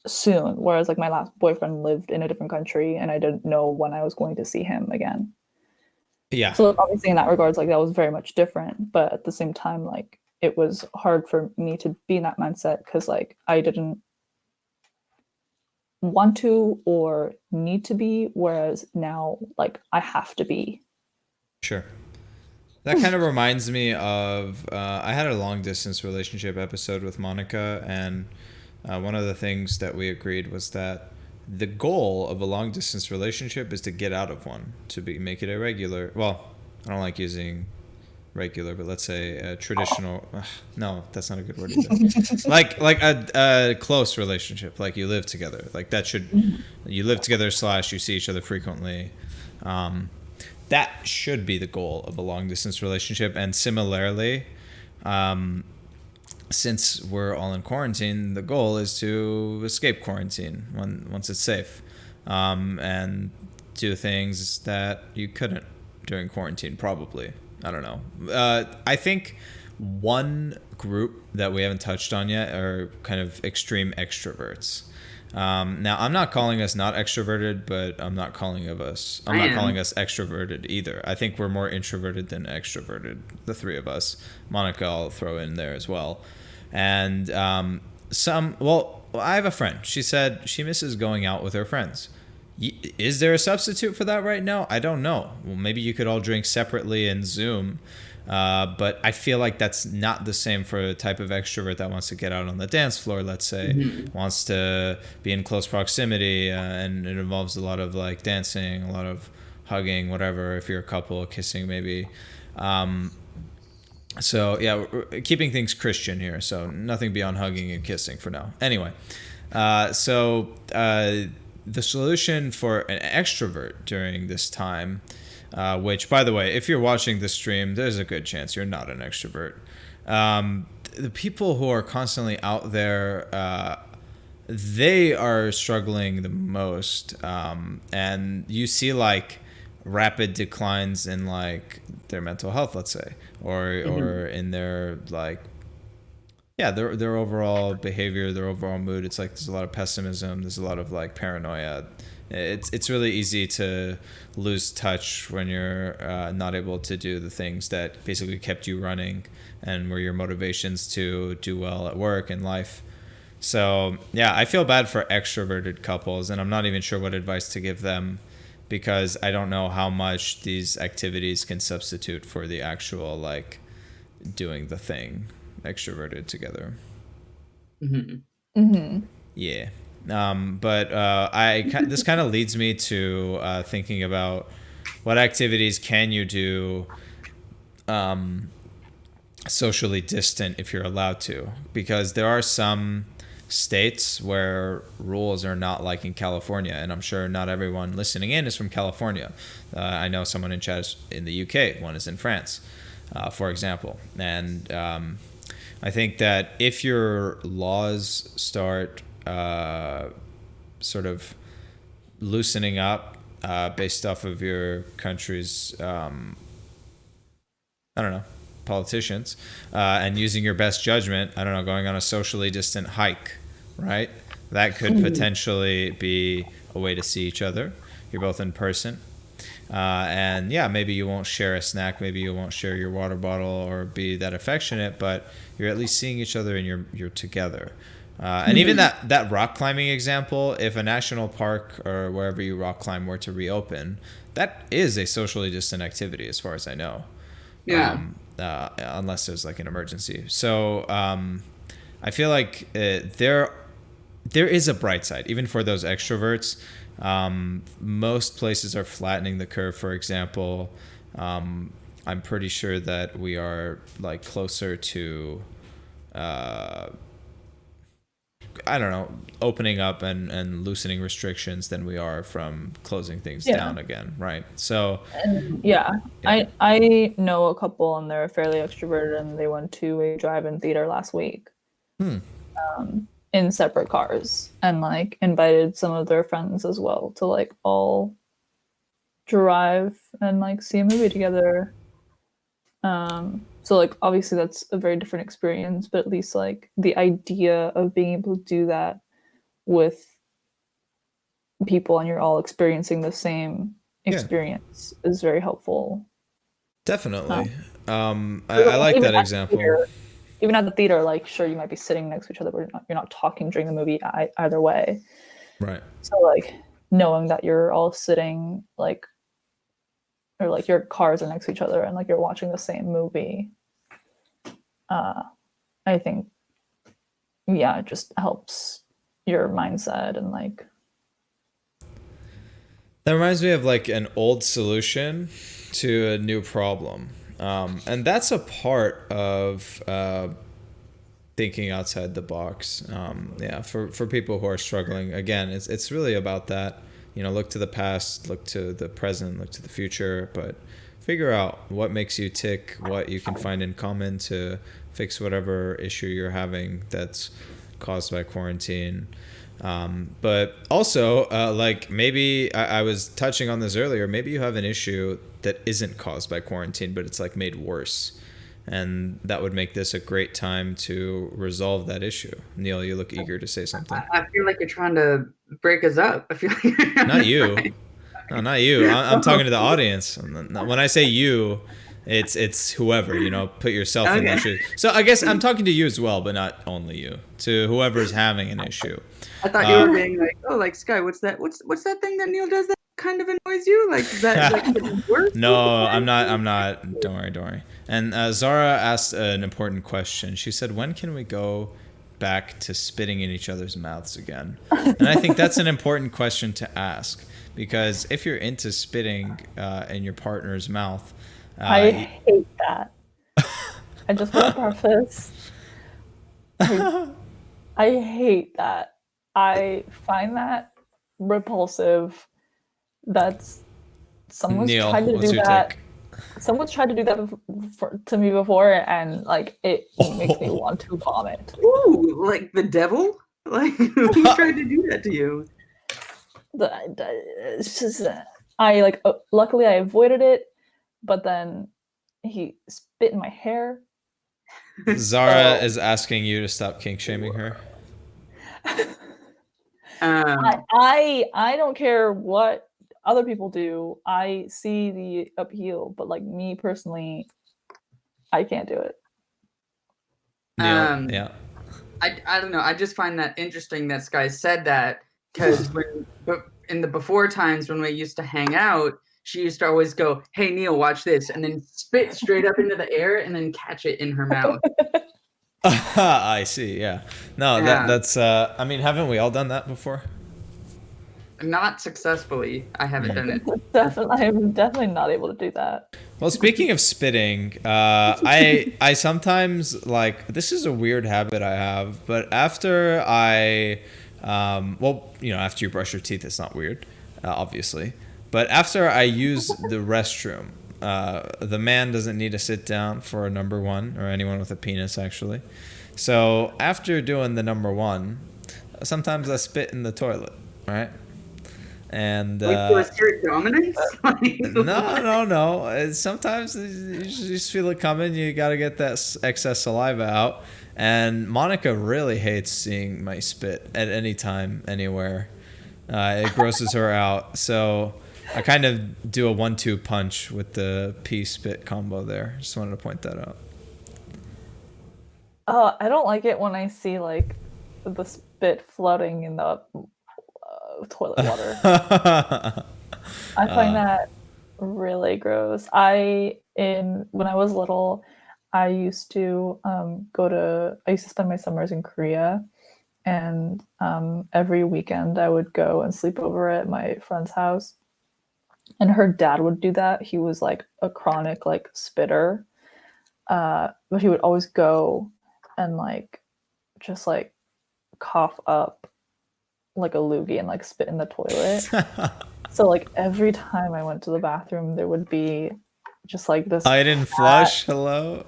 soon, whereas like my last boyfriend lived in a different country and I didn't know when I was going to see him again. Yeah, So like, obviously in that regards, like that was very much different. But at the same time, like it was hard for me to be in that mindset because like I didn't want to or need to be, whereas now like I have to be. sure. That kind of reminds me of I had a long distance relationship episode with Monica, and one of the things that we agreed was that the goal of a long distance relationship is to get out of one, to make it a regular. Well, I don't like using regular, but let's say a traditional. No, that's not a good word either. Like a close relationship, like you live together. Like that should you live together / you see each other frequently. Um, that should be the goal of a long distance relationship. And similarly, since we're all in quarantine, the goal is to escape quarantine once it's safe, and do things that you couldn't during quarantine. Probably, I don't know. I think one group that we haven't touched on yet are kind of extreme extroverts. Now, I'm not calling us not extroverted, but I'm not calling us extroverted either. I think we're more introverted than extroverted, the three of us. Monica, I'll throw in there as well. And I have a friend. She said she misses going out with her friends. Is there a substitute for that right now? I don't know. Well, maybe you could all drink separately in Zoom. But I feel like that's not the same for a type of extrovert that wants to get out on the dance floor, let's say, wants to be in close proximity, and it involves a lot of like dancing, a lot of hugging, whatever. If you're a couple, kissing maybe. So yeah, we're keeping things Christian here. So nothing beyond hugging and kissing for now. Anyway, the solution for an extrovert during this time, which, by the way, if you're watching this stream, there's a good chance you're not an extrovert. The people who are constantly out there, they are struggling the most, and you see like rapid declines in like their mental health, let's say, or in their like their overall behavior, their overall mood. It's like there's a lot of pessimism, there's a lot of like paranoia. It's really easy to lose touch when you're not able to do the things that basically kept you running and were your motivations to do well at work and life. So yeah, I feel bad for extroverted couples, and I'm not even sure what advice to give them, because I don't know how much these activities can substitute for the actual like doing the thing extroverted together. Yeah. But this kind of leads me to thinking about what activities can you do socially distant if you're allowed to, because there are some states where rules are not like in California, and I'm sure not everyone listening in is from California. I know someone in chat is in the UK, one is in France, for example, and I think that if your laws start sort of loosening up based off of your country's, I don't know, politicians, and using your best judgment, I don't know, going on a socially distant hike, right? That could potentially be a way to see each other. You're both in person. And yeah, maybe you won't share a snack, maybe you won't share your water bottle or be that affectionate, but you're at least seeing each other and you're together. And even that rock climbing example, if a national park or wherever you rock climb were to reopen, that is a socially distant activity as far as I know. Yeah. Unless there's like an emergency. So I feel like there is a bright side, even for those extroverts. Most places are flattening the curve, for example. I'm pretty sure that we are like closer to, I don't know, opening up and loosening restrictions than we are from closing things down again, right? So, and I know a couple and they're fairly extroverted and they went to a drive-in theater last week. In separate cars and like invited some of their friends as well to like all drive and like see a movie together. So like obviously that's a very different experience, but at least like the idea of being able to do that with people and you're all experiencing the same experience is very helpful. Definitely. I like that example. Even at the theater, like, sure, you might be sitting next to each other, but you're not talking during the movie either way. Right. So, like, knowing that you're all sitting, like, or, like, your cars are next to each other and, like, you're watching the same movie, I think, yeah, it just helps your mindset and, like... That reminds me of, like, an old solution to a new problem. And that's a part of thinking outside the box. For people who are struggling, again, it's really about that. You know, look to the past, look to the present, look to the future, but figure out what makes you tick, what you can find in common to fix whatever issue you're having that's caused by quarantine. But also, like maybe I was touching on this earlier, maybe you have an issue that isn't caused by quarantine, but it's like made worse. And that would make this a great time to resolve that issue. Neil, you look eager to say something. I feel like you're trying to break us up. I feel like not you. No, not you. I'm talking to the audience. When I say you, it's whoever, you know, put yourself in their shoes. So I guess I'm talking to you as well, but not only you, to whoever's having an issue. I thought you were being like, oh, like Sky, what's that thing that Neil does that kind of annoys you? Like, is that like worse? No, I'm not. Don't worry. And Zara asked an important question. She said, when can we go back to spitting in each other's mouths again? And I think that's an important question to ask, because if you're into spitting in your partner's mouth, I hate that. I just want to preface. I hate that. I find that repulsive. That's someone's Neil, tried to what's do your that. take? Someone's tried to do that to me before, and like it makes me want to vomit. Ooh, like the devil? Like who tried to do that to you? It's just I like. Luckily, I avoided it, but then he spit in my hair. Zara is asking you to stop kink shaming her. I don't care what other people do. I see the appeal, but like me personally, I can't do it. Yeah. I don't know. I just find that interesting that Sky said that, because in the before times when we used to hang out, she used to always go, "Hey Neil, watch this," and then spit straight up into the air and then catch it in her mouth. I see. Yeah. No, Yeah. that's. I mean, haven't we all done that before? Not successfully. I haven't done it. I'm definitely not able to do that. Well, speaking of spitting, I sometimes like, this is a weird habit I have, but after after you brush your teeth, it's not weird, obviously. But after I use the restroom, the man doesn't need to sit down for a number one, or anyone with a penis, actually. So after doing the number one, sometimes I spit in the toilet, right? And Like to assert dominance? no. Sometimes you just feel it coming. You got to get that excess saliva out. And Monica really hates seeing my spit at any time, anywhere. It grosses her out. So I kind of do a 1-2 punch with the pee spit combo there. Just wanted to point that out. I don't like it when I see like the spit floating in the toilet water. I find that really gross. When I was little, I used to I used to spend my summers in Korea, and every weekend I would go and sleep over at my friend's house. And her dad would do that. He was like a chronic like spitter, but he would always go and like just like cough up like a loogie and like spit in the toilet. So like every time I went to the bathroom, there would be just like this. I didn't flush. Hello.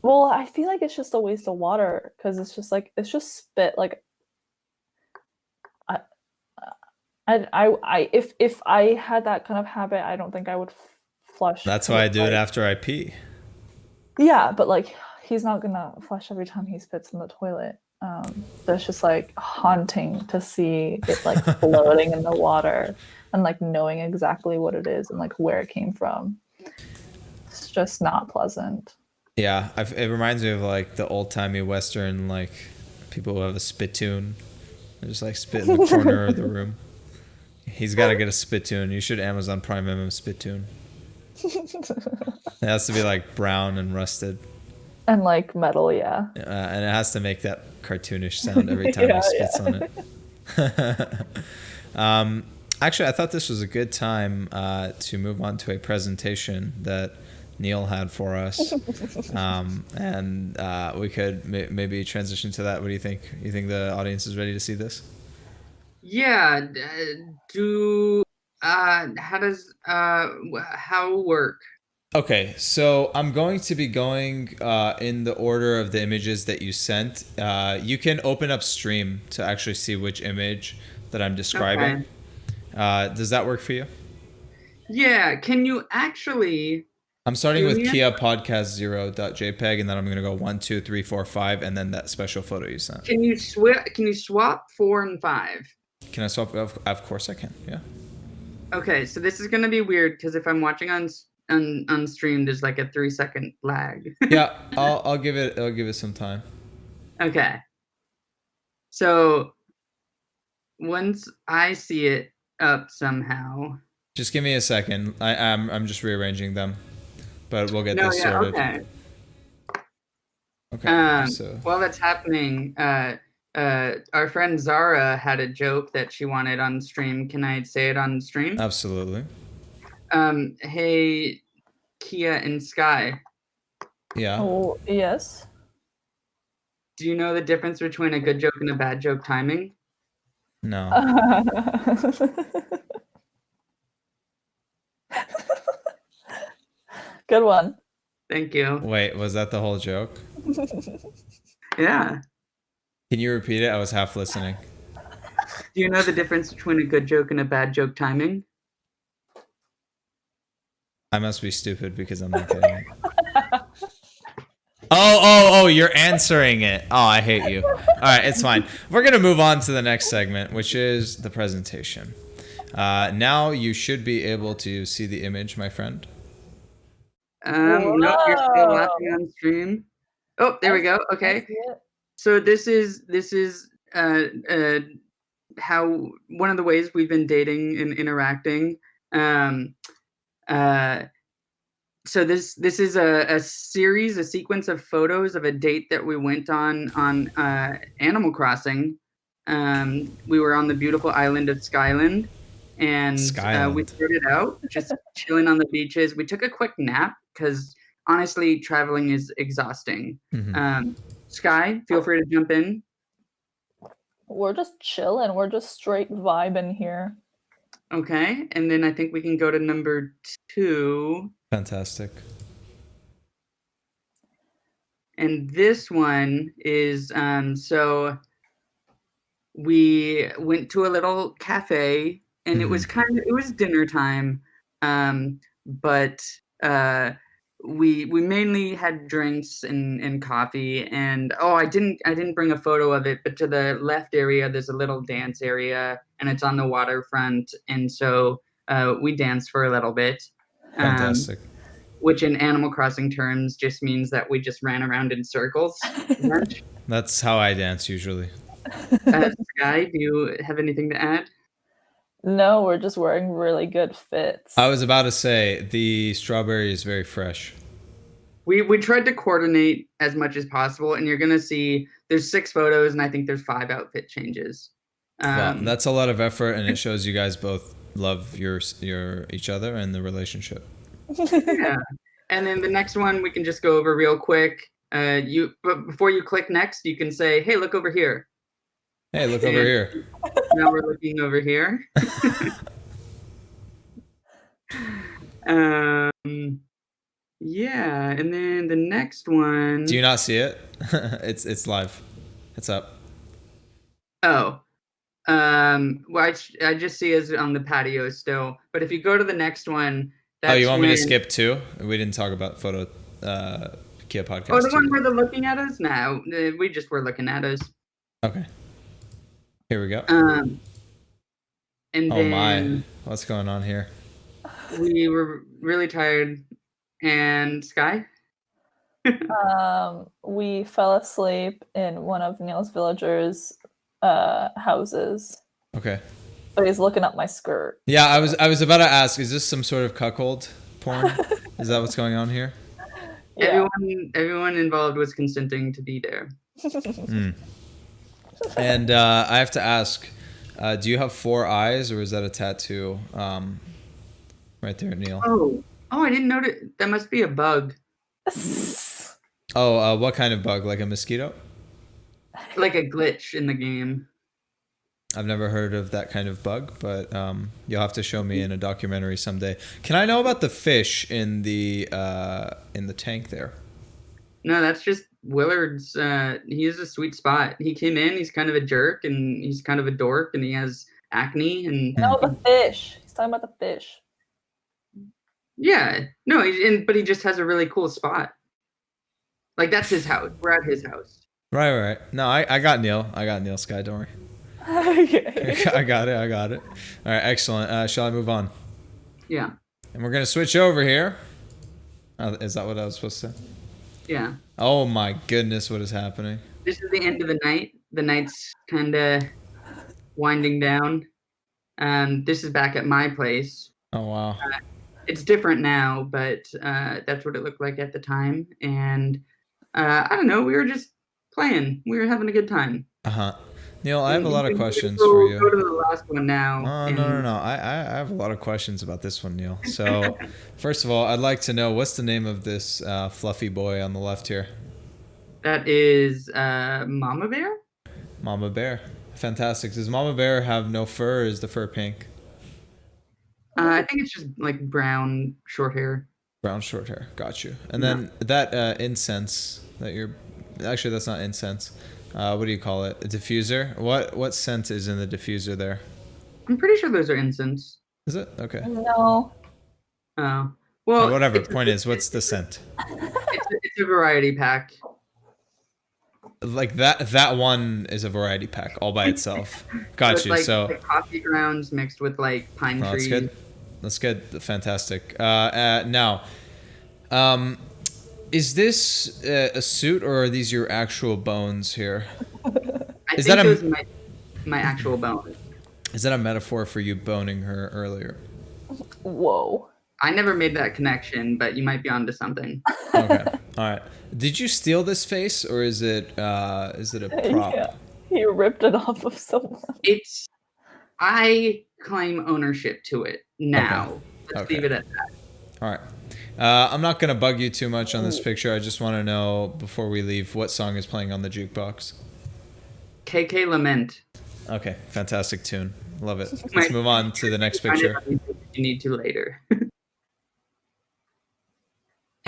Well, I feel like it's just a waste of water because it's just spit. Like if I had that kind of habit, I don't think I would flush. That's why I do it after I pee. Yeah, but like he's not gonna flush every time he spits in the toilet. That's just like haunting to see it like floating in the water and like knowing exactly what it is and like where it came from. It's just not pleasant. Yeah, it reminds me of like the old timey Western, like people who have a spittoon. They just like spit in the corner of the room. He's got to get a spittoon. You should Amazon Prime him a spittoon. It has to be like brown and rusted. And like metal, yeah. And it has to make that cartoonish sound every time he spits on it. Actually, I thought this was a good time to move on to a presentation that Neil had for us. And we could maybe transition to that. What do you think? You think the audience is ready to see this? Yeah. How work? Okay, so I'm going to be going in the order of the images that you sent. You can open up Stream to actually see which image that I'm describing. Okay. Does that work for you? Yeah. Can you actually? I'm starting with KiaPodcast0.jpg, and then I'm going to go 1, 2, 3, 4, 5, and then that special photo you sent. Can you swap 4 and 5? Can I swap? Of course I can. Yeah. Okay, so this is gonna be weird because if I'm watching on stream, there's like a 3-second lag. Yeah, I'll give it some time. Okay. So once I see it up somehow. Just give me a second. I'm just rearranging them, but we'll get this sorted. Okay. Okay. So while that's happening, our friend Zara had a joke that she wanted on stream. Can I say it on stream? Absolutely. Hey, Kia and Sky. Yeah. Oh, yes. Do you know the difference between a good joke and a bad joke timing? No. Good one. Thank you. Wait, was that the whole joke? Yeah. Can you repeat it? I was half listening. Do you know the difference between a good joke and a bad joke timing? I must be stupid because I'm not getting it. Oh, you're answering it. Oh, I hate you. All right, it's fine. We're going to move on to the next segment, which is the presentation. Now you should be able to see the image, my friend. No, you're still laughing on stream. Oh, there we go. Okay. So this is how one of the ways we've been dating and interacting. So this is a sequence of photos of a date that we went on Animal Crossing. We were on the beautiful island of Skyland, and we started out just chilling on the beaches. We took a quick nap because honestly, traveling is exhausting. Mm-hmm. Sky, feel free to jump in. We're just chilling. We're just straight vibing here. Okay, and then I think we can go to number 2. Fantastic. And this one is so we went to a little cafe, and it was Mm-hmm. it was dinner time, but we mainly had drinks and coffee. And oh, I didn't bring a photo of it, but to the left area there's a little dance area, and it's on the waterfront, and so we danced for a little bit. Um, Fantastic. which in Animal Crossing terms just means that we just ran around in circles a bunch. That's how I dance usually. Sky, do you have anything to add? No, we're just wearing really good fits. I was about to say the strawberry is very fresh. We tried to coordinate as much as possible, and you're gonna see there's 6 photos, and I think there's 5 outfit changes. Well, Um, that's a lot of effort, and it shows you guys both love your each other and the relationship. yeah, and then the next one we can just go over real quick. But before you click next, you can say, "Hey, look over here." Hey, look over And here. now we're looking over here. um, yeah, and then the next one. Do you not see it? It's live. It's up. Oh, well, I just see us on the patio still. But if you go to the next one, Oh, you that's want me to when. skip too? We didn't talk about photo Kia Oh, podcast the too one yet. where they're looking at us? No, we just were looking at us. Okay. Here we go. Um, and Oh my. then What's going on here? we were really tired. And Sky? We fell asleep in one of Neil's villagers' houses, Okay. but he's looking up my skirt. Yeah, I was about to ask, is this some sort of cuckold porn? Is that what's going on here? Yeah. Everyone involved was consenting to be there. And I have to ask, do you have 4 eyes, or is that a tattoo right there, Neil? Oh, I didn't notice. That must be a bug. Oh, what kind of bug? Like a mosquito? Like a glitch in the game. I've never heard of that kind of bug, but you'll have to show me in a documentary someday. Can I know about the fish in the tank there? No, that's just Willard's. He has a sweet spot. He came in. He's kind of a jerk, and he's kind of a dork, and he has acne. And No, the fish. He's talking about the fish. yeah, no, but he just has a really cool spot. Like that's his house. We're at his house. Right. No, I got Neil. I got Neil, Sky. Don't worry. Okay. I got it. All right, excellent. Shall I move on? Yeah, And we're gonna switch over here. Is that what I was supposed to say? yeah. Oh my goodness, what is happening? This is the end of the night. The night's kind of winding down. This is back at my place. Oh wow. It's different now, but that's what it looked like at the time. And I don't know. We were just playing. We were having a good time. Uh-huh. Neil, I have a lot of questions go, for you. Go to the last one now. Oh, no. I have a lot of questions about this one, Neil. So, first of all, I'd like to know, what's the name of this fluffy boy on the left here? That is Mama Bear? Mama Bear. Fantastic. Does Mama Bear have no fur, or is the fur pink? I think it's just like brown, short hair. Brown short hair. Got you. And then that incense that you're... Actually, that's not incense. What do you call it? A diffuser? What scent is in the diffuser there? I'm pretty sure those are incense. Is it? Okay. No. Oh. Well, Whatever. Point is, what's the scent? It's a variety pack. Like that one is a variety pack all by itself. Got you. Like, So like coffee grounds mixed with like pine oh, trees. that's good. Fantastic. Now, is this a suit, or are these your actual bones here? I Is think that those are my actual bones. Is that a metaphor for you boning her earlier? Whoa. I never made that connection, but you might be onto something. Okay. All right. Did you steal this face, or is it a prop? Yeah. He ripped it off of someone. I claim ownership to it now. Let's leave it at that. All right. I'm not going to bug you too much on this picture. I just want to know, before we leave, what song is playing on the jukebox? KK Lament. Okay, fantastic tune. Love it. Let's move on to the next picture. You need to later.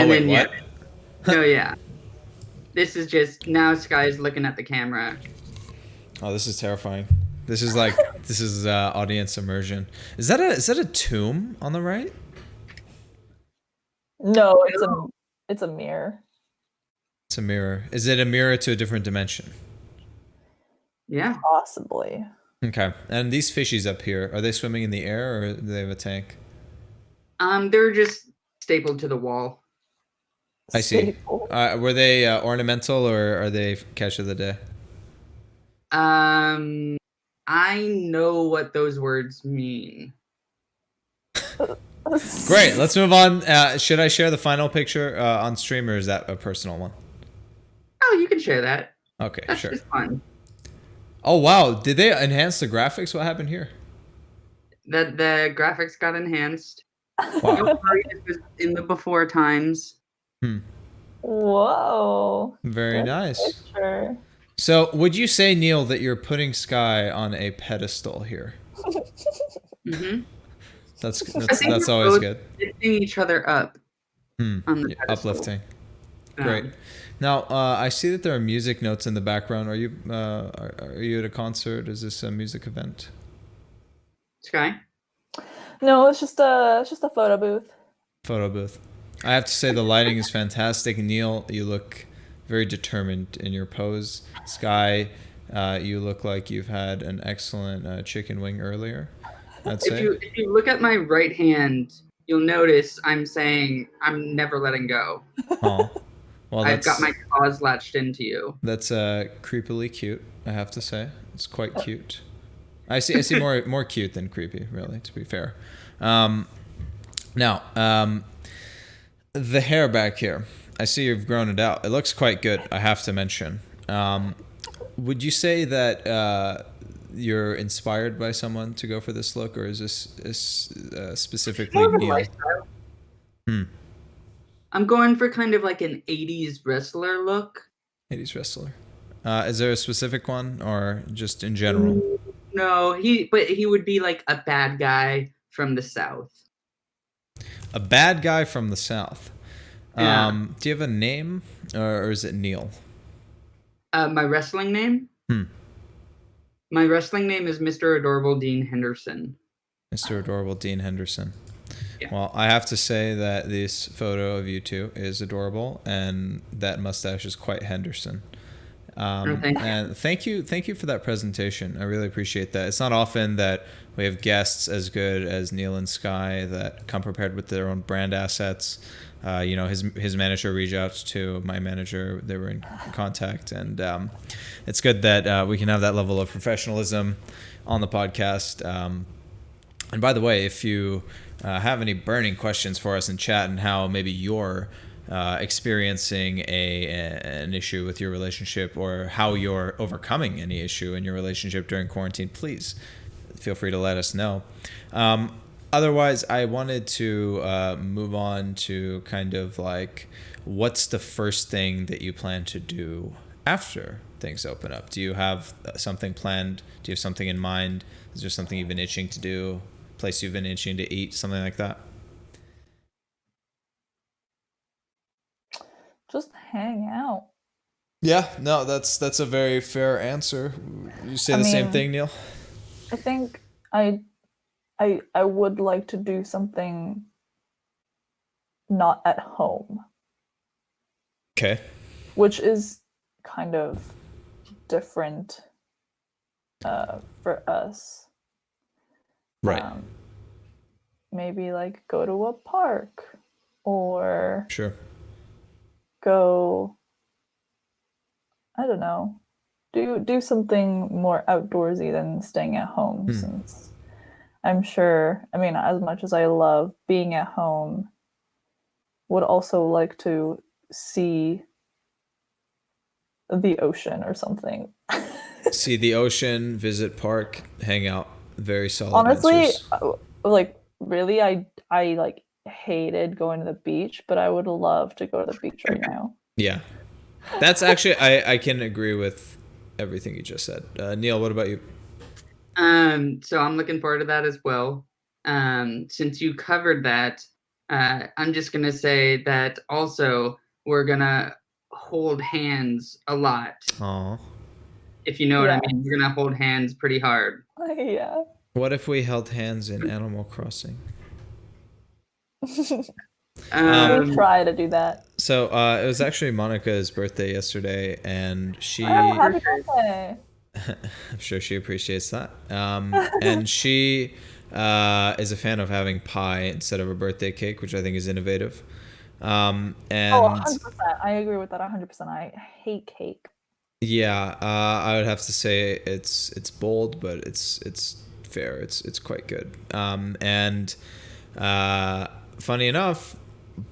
Oh, wait, what? Yeah. This is just, now Sky's looking at the camera. Oh, this is terrifying. This is audience immersion. Is that a tomb on the right? No, it's a mirror. It's a mirror. Is it a mirror to a different dimension? Yeah. Possibly. Okay. And these fishies up here, are they swimming in the air or do they have a tank? They're just stapled to the wall. I see. Staple. Were they ornamental or are they catch of the day? I know what those words mean. Great. Let's move on. Should I share the final picture on stream or is that a personal one? Oh, you can share that. Okay, That's sure. just fun. Oh, wow. Did they enhance the graphics? What happened here? The graphics got enhanced. Wow. Don't worry, this was in the before times. Whoa. Very Good nice. picture. So, would you say, Neil, that you're putting Sky on a pedestal here? Mm-hmm. That's always good. Lifting each other up on the pedestal. Uplifting. Great. Now, I see that there are music notes in the background. Are you at a concert? Is this a music event? Sky? No, it's just a photo booth. Photo booth. I have to say the lighting is fantastic. Neil, you look very determined in your pose. Sky, you look like you've had an excellent chicken wing earlier. I'd say. If you look at my right hand, you'll notice I'm saying I'm never letting go. Oh. Well, I've got my claws latched into you. That's creepily cute, I have to say. It's quite cute. I see more cute than creepy, really, to be fair. Now, the hair back here. I see you've grown it out. It looks quite good, I have to mention. Would you say that you're inspired by someone to go for this look, or is this specifically Neil? I'm going for kind of like an 80s wrestler look. 80s wrestler. Is there a specific one, or just in general? No, he would be like a bad guy from the South. A bad guy from the South. Yeah. Do you have a name, or is it Neil? My wrestling name? My wrestling name is Mr. Adorable Dean Henderson. Mr. Adorable Dean Henderson. Yeah. Well, I have to say that this photo of you two is adorable, and that mustache is quite Henderson. And thank you for that presentation. I really appreciate that. It's not often that we have guests as good as Neil and Sky that come prepared with their own brand assets. His manager reached out to my manager. They were in contact, and it's good that we can have that level of professionalism on the podcast. And by the way, if you have any burning questions for us in chat and how maybe you're experiencing an issue with your relationship, or how you're overcoming any issue in your relationship during quarantine, please feel free to let us know. Otherwise, I wanted to move on to kind of like, what's the first thing that you plan to do after things open up? Do you have something planned? Do you have something in mind? Is there something you've been itching to do? Place you've been itching to eat? Something like that? Just hang out. Yeah, no, that's a very fair answer. You say the same thing, Neil? I think I would like to do something not at home. Okay. Which is kind of different for us. Right. Maybe like go to a park, or Sure. go, I don't know, do something more outdoorsy than staying at home, since I'm sure, as much as I love being at home, would also like to see the ocean or something. See the ocean, visit park, hang out. Very solid. Honestly, answers. Really, I like hated going to the beach, but I would love to go to the beach right now. Yeah. That's actually, I can agree with everything you just said. Neil, what about you? So I'm looking forward to that as well. Since you covered that, I'm just gonna say that also we're gonna hold hands a lot. Aww. if you know what I Yeah. mean. We're gonna hold hands pretty hard. Yeah. What if we held hands in Animal Crossing? We Um, try to do that. So it was actually Monica's birthday yesterday, and Oh, she, happy Birthday. birthday. I'm sure she appreciates that. And she is a fan of having pie instead of a birthday cake, which I think is innovative. Oh, And 100%. I agree with that 100%. I hate cake. yeah, I would have to say it's bold, but it's fair. It's quite good. And funny enough,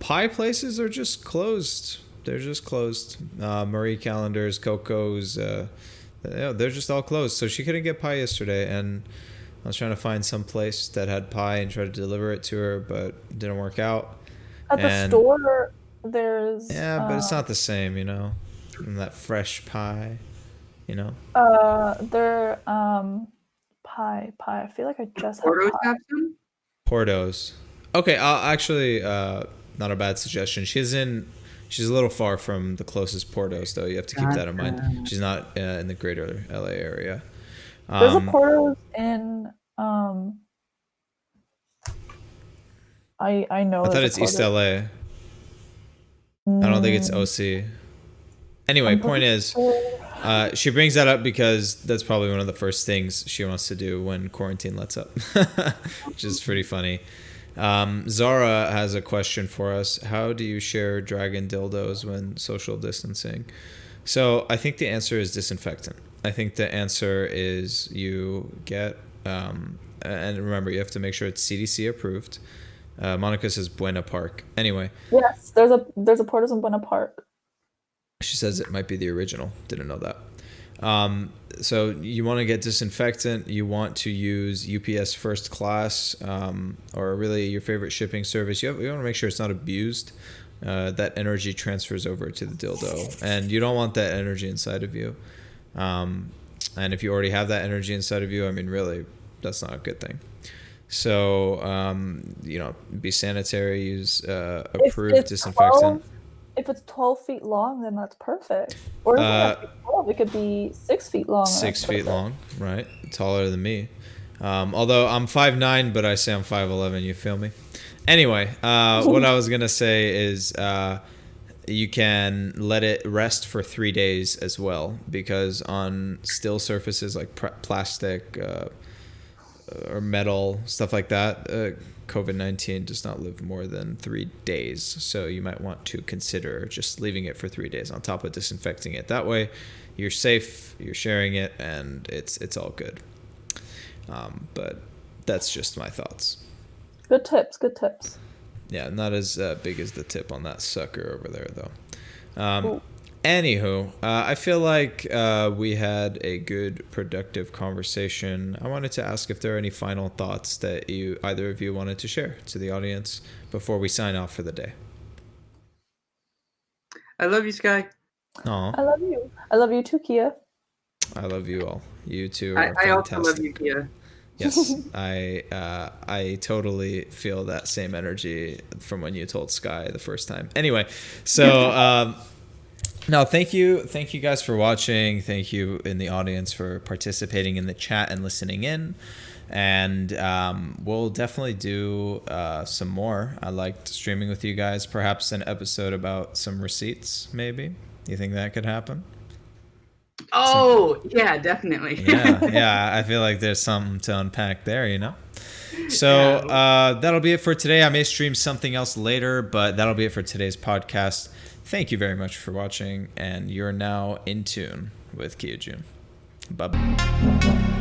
pie places are just closed. They're just closed. Marie Callender's, Coco's, they're just all closed. So she couldn't get pie yesterday, and I was trying to find some place that had pie and try to deliver it to her, but it didn't work out. At the And store, there's yeah, but it's not the same, you know, and that fresh pie, you know. they're pie. I feel like I just had Portos pie. have some. Portos. Okay, I'll actually not a bad suggestion. She's a little far from the closest Portos though. You have to keep that in mind. Gotcha. She's not in the greater LA area. There's a Portos in I know I thought there's it's a East Portos. LA. I don't think it's OC. Anyway, I'm point pretty is, sure. she brings that up because that's probably one of the first things she wants to do when quarantine lets up, which is pretty funny. Zara has a question for us. How do you share dragon dildos when social distancing? So I think the answer is disinfectant. I think the answer is you get, and remember, you have to make sure it's CDC approved. Monica says Buena Park. Anyway, Yes, there's a Portos in Buena Park. she says it might be the original. Didn't know that. So you want to get disinfectant. You want to use UPS First Class, or really your favorite shipping service. You want to make sure it's not abused. That energy transfers over to the dildo, and you don't want that energy inside of you. And if you already have that energy inside of you, I mean, really, that's not a good thing. So, be sanitary. Use approved it's disinfectant. If it's 12 feet long, then that's perfect. Or it doesn't have to be 12. It could be 6 feet long. 6 feet long, right? Taller than me. Although I'm 5'9", but I say I'm 5'11". You feel me? Anyway, what I was gonna say is you can let it rest for 3 days as well, because on still surfaces like plastic or metal, stuff like that, COVID-19 does not live more than 3 days. So you might want to consider just leaving it for 3 days on top of disinfecting it. That way you're safe, you're sharing it, and it's all good. But that's just my thoughts. Good tips. Yeah, not as big as the tip on that sucker over there, though. Anywho, I feel like we had a good, productive conversation. I wanted to ask if there are any final thoughts that either of you wanted to share to the audience before we sign off for the day. I love you, Sky. Aw, I love you. I love you too, Kia. I love you all. You two are I fantastic. also love you, Kia. Yes, I totally feel that same energy from when you told Sky the first time. Anyway, so no, thank you guys for watching. Thank you in the audience for participating in the chat and listening in. And we'll definitely do some more. I liked streaming with you guys. Perhaps an episode about some receipts, maybe. You think that could happen? Oh, yeah, definitely. Yeah. I feel like there's something to unpack there, you know? So that'll be it for today. I may stream something else later, but that'll be it for today's podcast. Thank you very much for watching, and you're now in tune with Kia Joon. Bye-bye.